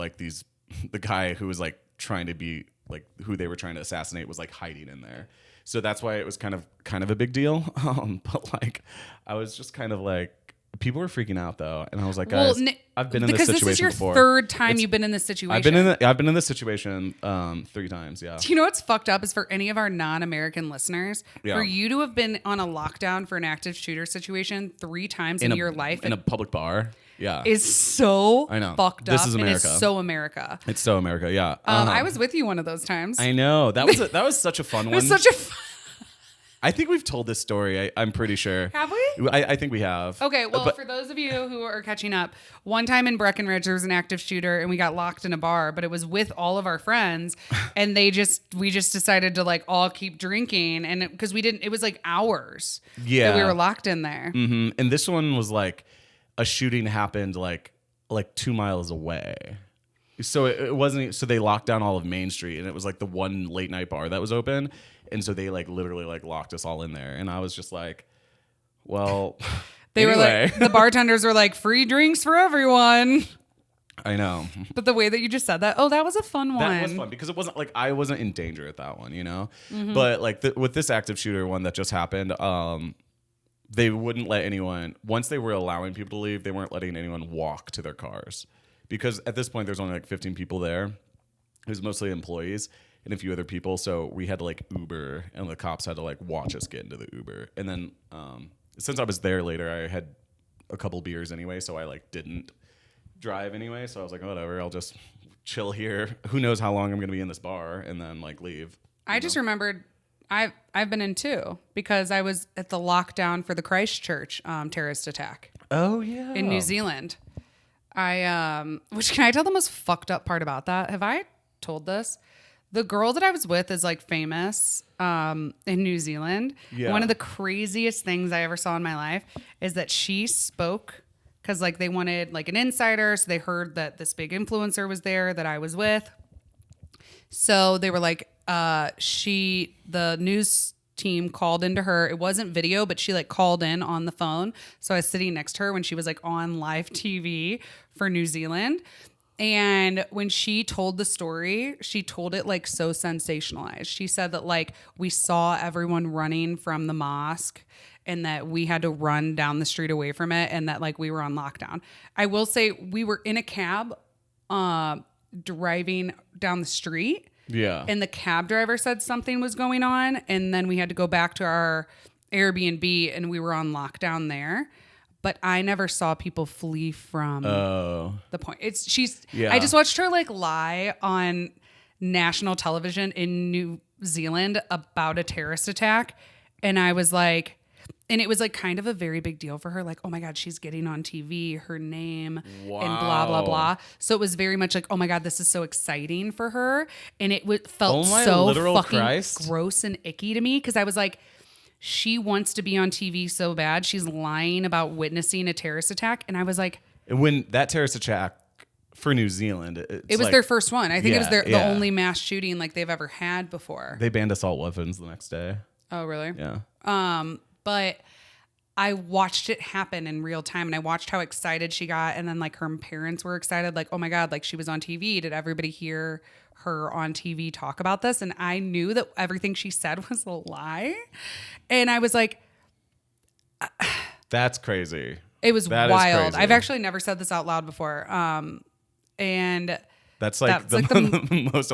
[SPEAKER 1] was like trying to be like who they were trying to assassinate was like hiding in there. So that's why it was kind of a big deal. But like I was just kind of like people were freaking out though, and I was like, guys, I've been in this situation before. Because this is your third time you've been in this situation.
[SPEAKER 2] I've
[SPEAKER 1] been in this situation 3 times. Yeah.
[SPEAKER 2] Do you know what's fucked up is for any of our non-American listeners, for you to have been on a lockdown for an active shooter situation 3 times in your life
[SPEAKER 1] in a public bar. Yeah,
[SPEAKER 2] is so fucked up.
[SPEAKER 1] This is America.
[SPEAKER 2] And it's so America.
[SPEAKER 1] It's so America. Yeah.
[SPEAKER 2] I was with you one of those times.
[SPEAKER 1] I know that was such a fun one.
[SPEAKER 2] It was such a.
[SPEAKER 1] I think we've told this story. I'm pretty sure.
[SPEAKER 2] Have we?
[SPEAKER 1] I think we have.
[SPEAKER 2] Okay, well, for those of you who are catching up, one time in Breckenridge, there was an active shooter and we got locked in a bar, but it was with all of our friends and we just decided to like all keep drinking. And because it was like hours that we were locked in there.
[SPEAKER 1] Mm-hmm. And this one was like a shooting happened like 2 miles away. So it wasn't, so they locked down all of Main Street and it was like the one late night bar that was open. And so they like literally like locked us all in there. And I was just like, well,
[SPEAKER 2] they were like, the bartenders were like, free drinks for everyone.
[SPEAKER 1] I know.
[SPEAKER 2] But the way that you just said that, that was a fun one.
[SPEAKER 1] That was fun because it wasn't like I wasn't in danger at that one, But like with this active shooter one that just happened, they wouldn't let anyone, once they were allowing people to leave, they weren't letting anyone walk to their cars. Because at this point, there's only like 15 people there. It was mostly employees and a few other people. So we had to like Uber and the cops had to like watch us get into the Uber. And then since I was there later, I had a couple beers anyway. So I like didn't drive anyway. So I was like, whatever, I'll just chill here. Who knows how long I'm going to be in this bar and then like leave.
[SPEAKER 2] I just remembered I've been in two because I was at the lockdown for the Christchurch terrorist attack.
[SPEAKER 1] Oh, yeah.
[SPEAKER 2] In New Zealand. Which can I tell the most fucked up part about that? Have I told this? The girl that I was with is like famous in New Zealand. Yeah. One of the craziest things I ever saw in my life is that she spoke because like they wanted like an insider. So they heard that this big influencer was there that I was with. So they were like, the news team called into her. It wasn't video, but she like called in on the phone. So I was sitting next to her when she was like on live TV for New Zealand. And when she told the story, she told it like so sensationalized. She said that like we saw everyone running from the mosque and that we had to run down the street away from it and that like we were on lockdown. I will say we were in a cab driving down the street.
[SPEAKER 1] Yeah.
[SPEAKER 2] And the cab driver said something was going on. And then we had to go back to our Airbnb and we were on lockdown there. But I never saw people flee from the point. I just watched her like lie on national television in New Zealand about a terrorist attack. And I was like, and it was like kind of a very big deal for her. Like, oh my God, she's getting on TV, her name and blah, blah, blah. So it was very much like, oh my God, this is so exciting for her. And it felt so fucking gross and icky to me. Cause I was like, she wants to be on TV so bad. She's lying about witnessing a terrorist attack. And I was like,
[SPEAKER 1] when that terrorist attack for New Zealand,
[SPEAKER 2] it was like, their first one. I think it was the only mass shooting like they've ever had before.
[SPEAKER 1] They banned assault weapons the next day.
[SPEAKER 2] Oh, really?
[SPEAKER 1] Yeah.
[SPEAKER 2] But I watched it happen in real time and I watched how excited she got. And then like her parents were excited, like, oh my God, like she was on TV. Did everybody hear her on TV talk about this? And I knew that everything she said was a lie. And I was like,
[SPEAKER 1] that's crazy.
[SPEAKER 2] It was wild. I've actually never said this out loud before. And
[SPEAKER 1] that's like the most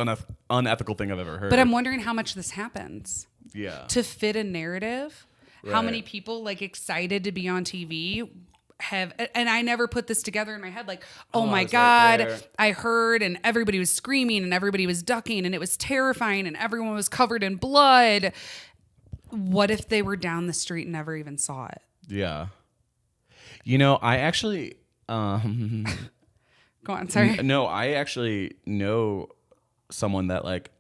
[SPEAKER 1] unethical thing I've ever heard.
[SPEAKER 2] But I'm wondering how much this happens.
[SPEAKER 1] Yeah.
[SPEAKER 2] To fit a narrative. Right. How many people like excited to be on TV have, and I never put this together in my head. Like, oh my God, right, I heard, and everybody was screaming and everybody was ducking and it was terrifying and everyone was covered in blood. What if they were down the street and never even saw it?
[SPEAKER 1] Yeah. I actually,
[SPEAKER 2] go on. Sorry.
[SPEAKER 1] No, I actually know someone that like,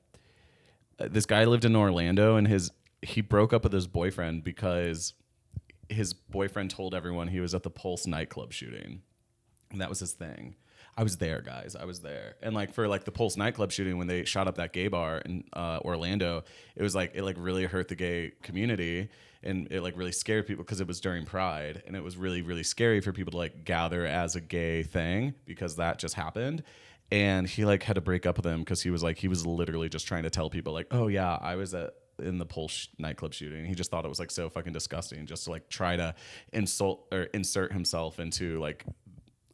[SPEAKER 1] this guy lived in Orlando and he broke up with his boyfriend because his boyfriend told everyone he was at the Pulse nightclub shooting. And that was his thing. I was there, guys. I was there. And like for like the Pulse nightclub shooting, when they shot up that gay bar in Orlando, it was like, it like really hurt the gay community and it like really scared people because it was during Pride. And it was really, really scary for people to like gather as a gay thing because that just happened. And he like had to break up with him because he was literally just trying to tell people like, oh yeah, I was in the Pulse nightclub shooting. He just thought it was like so fucking disgusting just to like try to insert himself into like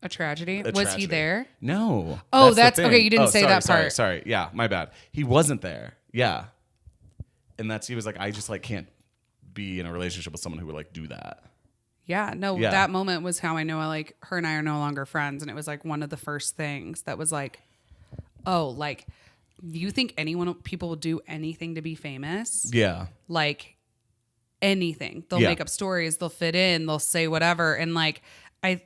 [SPEAKER 2] a tragedy. Was he there?
[SPEAKER 1] No.
[SPEAKER 2] Oh, that's okay. You didn't say that part.
[SPEAKER 1] Sorry. Yeah, my bad. He wasn't there. Yeah. And he was like, I just like can't be in a relationship with someone who would like do that.
[SPEAKER 2] Yeah, no, yeah. That moment was how I know like her and I are no longer friends. And it was like one of the first things that was like, oh, like, do you think people will do anything to be famous?
[SPEAKER 1] Yeah.
[SPEAKER 2] Like, anything. They'll make up stories, they'll fit in, they'll say whatever. And like, I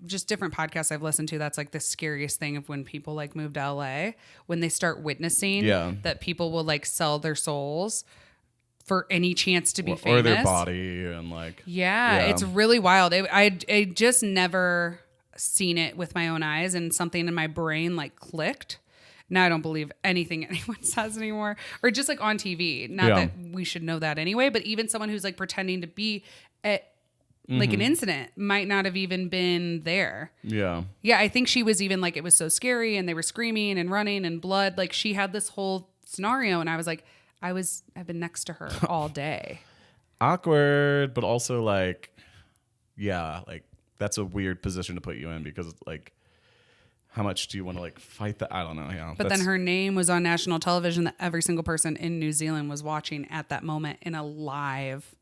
[SPEAKER 2] just different podcasts I've listened to. That's like the scariest thing of when people like move to LA, when they start witnessing that people will like sell their souls for any chance to be famous.
[SPEAKER 1] Or their body and like.
[SPEAKER 2] Yeah, it's really wild. I just never seen it with my own eyes, and something in my brain like clicked. Now I don't believe anything anyone says anymore, or just like on TV. Not that we should know that anyway, but even someone who's like pretending to be at like an incident might not have even been there. Yeah. Yeah, I think she was even like, it was so scary and they were screaming and running and blood. Like she had this whole scenario, and I was like, I've been next to her all day.
[SPEAKER 1] Awkward, but also like, yeah, like that's a weird position to put you in, because like, how much do you want to like fight that? I don't know. Yeah.
[SPEAKER 2] But then her name was on national television that every single person in New Zealand was watching at that moment in a live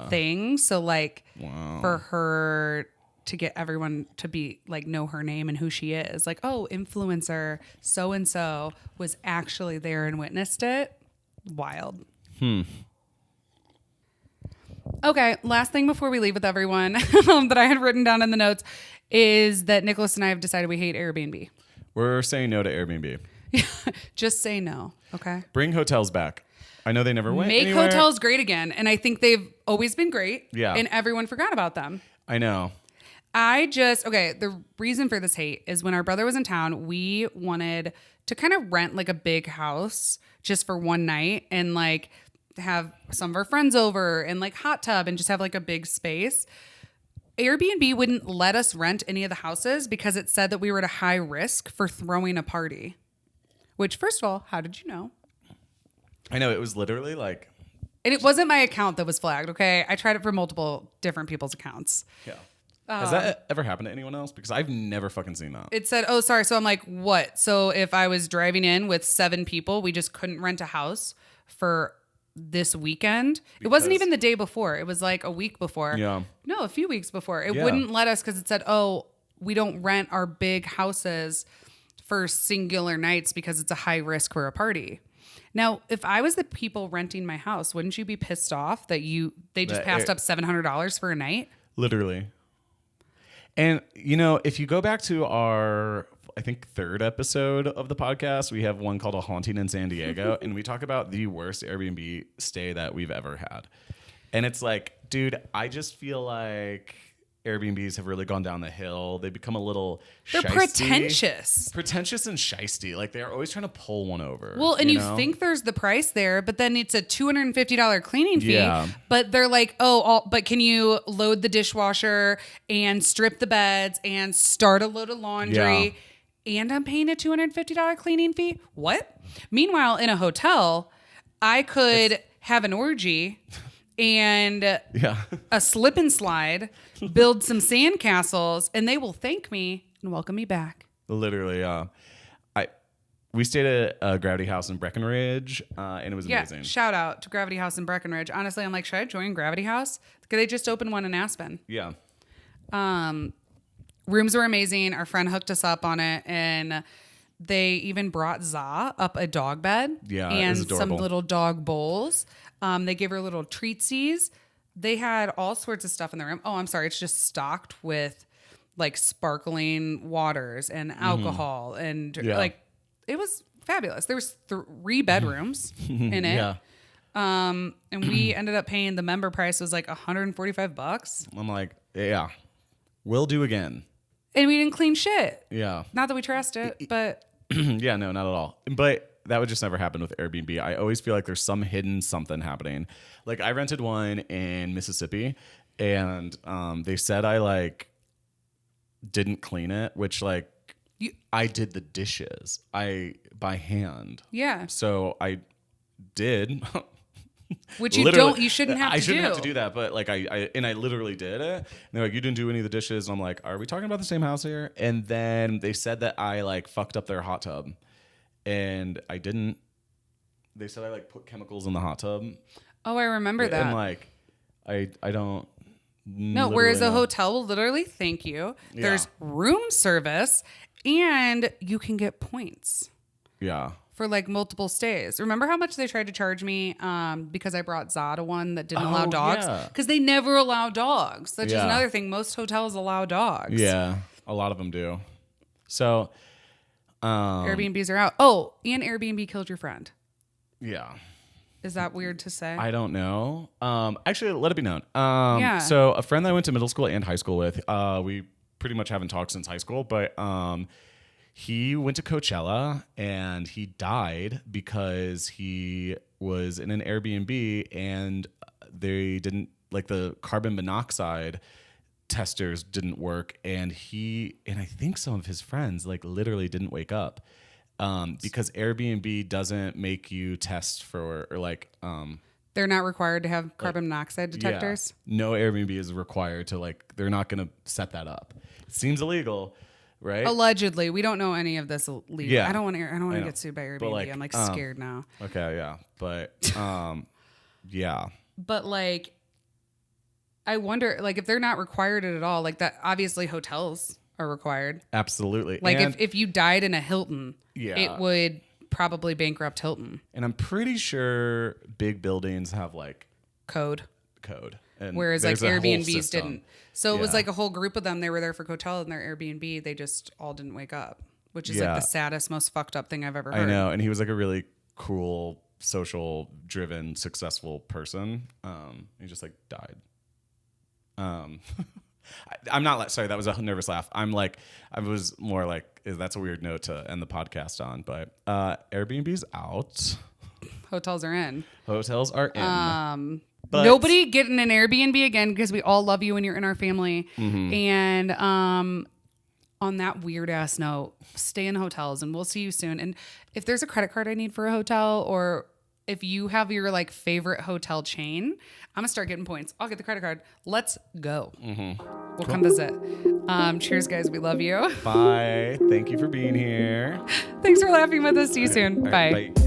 [SPEAKER 2] thing. So like for her to get everyone to be like, know her name and who she is, like, oh, influencer so-and-so was actually there and witnessed it. Wild. Okay. Last thing before we leave with everyone that I had written down in the notes is that Nicholas and I have decided we hate Airbnb.
[SPEAKER 1] We're saying no to Airbnb.
[SPEAKER 2] Just say no. Okay.
[SPEAKER 1] Bring hotels back. I know they never went
[SPEAKER 2] Make
[SPEAKER 1] anywhere.
[SPEAKER 2] hotels great again. And I think they've always been great.
[SPEAKER 1] Yeah.
[SPEAKER 2] And everyone forgot about them.
[SPEAKER 1] I know.
[SPEAKER 2] The reason for this hate is when our brother was in town, we wanted to kind of rent like a big house just for one night and like have some of our friends over and like hot tub and just have like a big space. Airbnb wouldn't let us rent any of the houses because it said that we were at a high risk for throwing a party. Which, first of all, how did you know?
[SPEAKER 1] I know, it was literally like...
[SPEAKER 2] And it wasn't my account that was flagged, okay? I tried it for multiple different people's accounts.
[SPEAKER 1] Yeah. Has that ever happened to anyone else? Because I've never fucking seen that.
[SPEAKER 2] It said, oh, sorry. So I'm like, what? So if I was driving in with 7 people, we just couldn't rent a house for this weekend? It wasn't even the day before. It was like a week before.
[SPEAKER 1] Yeah.
[SPEAKER 2] No, a few weeks before. It wouldn't let us because it said, oh, we don't rent our big houses for singular nights because it's a high risk for a party. Now, if I was the people renting my house, wouldn't you be pissed off that they just passed up $700 for a night?
[SPEAKER 1] Literally. And, you know, if you go back to our, I think, 3rd episode of the podcast, we have one called A Haunting in San Diego, and we talk about the worst Airbnb stay that we've ever had. And it's like, dude, I just feel like Airbnbs have really gone down the hill. They become a little
[SPEAKER 2] They're
[SPEAKER 1] shysty. Pretentious and shysty. Like, they're always trying to pull one over.
[SPEAKER 2] Well, and you think there's the price there, but then it's a $250 cleaning fee. Yeah. But they're like, but can you load the dishwasher and strip the beds and start a load of laundry? Yeah. And I'm paying a $250 cleaning fee? What? Meanwhile, in a hotel, I could have an orgy and a slip and slide, build some sand castles, and they will thank me and welcome me back.
[SPEAKER 1] Literally, we stayed at a Gravity House in Breckenridge, and it was amazing.
[SPEAKER 2] Shout out to Gravity House in Breckenridge. Honestly, I'm like, should I join Gravity House? Because they just opened one in Aspen.
[SPEAKER 1] Yeah.
[SPEAKER 2] Rooms were amazing. Our friend hooked us up on it, and they even brought Za up a dog bed and some little dog bowls. They gave her little treatsies. They had all sorts of stuff in the room. Oh, I'm sorry. It's just stocked with like sparkling waters and alcohol and like it was fabulous. There was 3 bedrooms in it. Yeah. And we ended up paying the member price was like $145.
[SPEAKER 1] I'm like, yeah, we'll do again.
[SPEAKER 2] And we didn't clean shit.
[SPEAKER 1] Yeah.
[SPEAKER 2] Not that we trashed it, but
[SPEAKER 1] yeah, no, not at all. But that would just never happen with Airbnb. I always feel like there's some hidden something happening. Like I rented one in Mississippi, and they said I like didn't clean it, which like I did the dishes by hand.
[SPEAKER 2] Yeah.
[SPEAKER 1] So I did.
[SPEAKER 2] Which you shouldn't have to do.
[SPEAKER 1] I shouldn't have to do that, but like I literally did it. And they're like, you didn't do any of the dishes. And I'm like, are we talking about the same house here? And then they said that I like fucked up their hot tub, and I didn't. They said I like put chemicals in the hot tub.
[SPEAKER 2] Oh, I remember that.
[SPEAKER 1] And like, I don't.
[SPEAKER 2] No, whereas a hotel will literally thank you. Yeah. There's room service, and you can get points.
[SPEAKER 1] Yeah.
[SPEAKER 2] for like multiple stays. Remember how much they tried to charge me because I brought Za to one that didn't allow dogs? Because they never allow dogs. That's just another thing. Most hotels allow dogs.
[SPEAKER 1] Yeah, a lot of them do. So
[SPEAKER 2] Airbnbs are out. Oh, and Airbnb killed your friend.
[SPEAKER 1] Yeah.
[SPEAKER 2] Is that weird to say?
[SPEAKER 1] I don't know. Actually, let it be known.
[SPEAKER 2] Yeah.
[SPEAKER 1] So a friend that I went to middle school and high school with, we pretty much haven't talked since high school, but he went to Coachella and he died because he was in an Airbnb and they didn't, like, the carbon monoxide testers didn't work, and he and I think some of his friends like literally didn't wake up because Airbnb doesn't make you test for, or like
[SPEAKER 2] they're not required to have carbon monoxide detectors.
[SPEAKER 1] Yeah, no Airbnb is required to, like, they're not going to set that up. It seems illegal. Right?
[SPEAKER 2] Allegedly, we don't know any of this legal.
[SPEAKER 1] Yeah.
[SPEAKER 2] I don't want to get sued by Airbnb.
[SPEAKER 1] Like,
[SPEAKER 2] I'm like scared now.
[SPEAKER 1] Okay, yeah, but yeah.
[SPEAKER 2] But like, I wonder, like, if they're not required at all, like that. Obviously, hotels are required.
[SPEAKER 1] Absolutely.
[SPEAKER 2] Like,
[SPEAKER 1] and
[SPEAKER 2] if you died in a Hilton,
[SPEAKER 1] yeah,
[SPEAKER 2] it would probably bankrupt Hilton.
[SPEAKER 1] And I'm pretty sure big buildings have like
[SPEAKER 2] code.
[SPEAKER 1] And
[SPEAKER 2] whereas like Airbnbs didn't. So it was
[SPEAKER 1] Yeah.
[SPEAKER 2] like a whole group of them. They were there for Coachella and their Airbnb. They just all didn't wake up, which is like the saddest, most fucked up thing I've ever heard.
[SPEAKER 1] I know. And he was like a really cool, social driven, successful person. He just like died. I'm not sorry. That was a nervous laugh. I was more like, that's a weird note to end the podcast on, but Airbnb's out.
[SPEAKER 2] Hotels are in.
[SPEAKER 1] Hotels are in. But
[SPEAKER 2] nobody get in an Airbnb again because we all love you and you're in our family.
[SPEAKER 1] Mm-hmm.
[SPEAKER 2] And on that weird ass note, stay in hotels and we'll see you soon. And if there's a credit card I need for a hotel, or if you have your like favorite hotel chain, I'm gonna start getting points. I'll get the credit card. Let's go.
[SPEAKER 1] Mm-hmm.
[SPEAKER 2] We'll come visit. Cheers, guys. We love you.
[SPEAKER 1] Bye. Thank you for being here.
[SPEAKER 2] Thanks for laughing with us. See you soon.
[SPEAKER 1] All right,
[SPEAKER 2] bye.
[SPEAKER 1] Bye.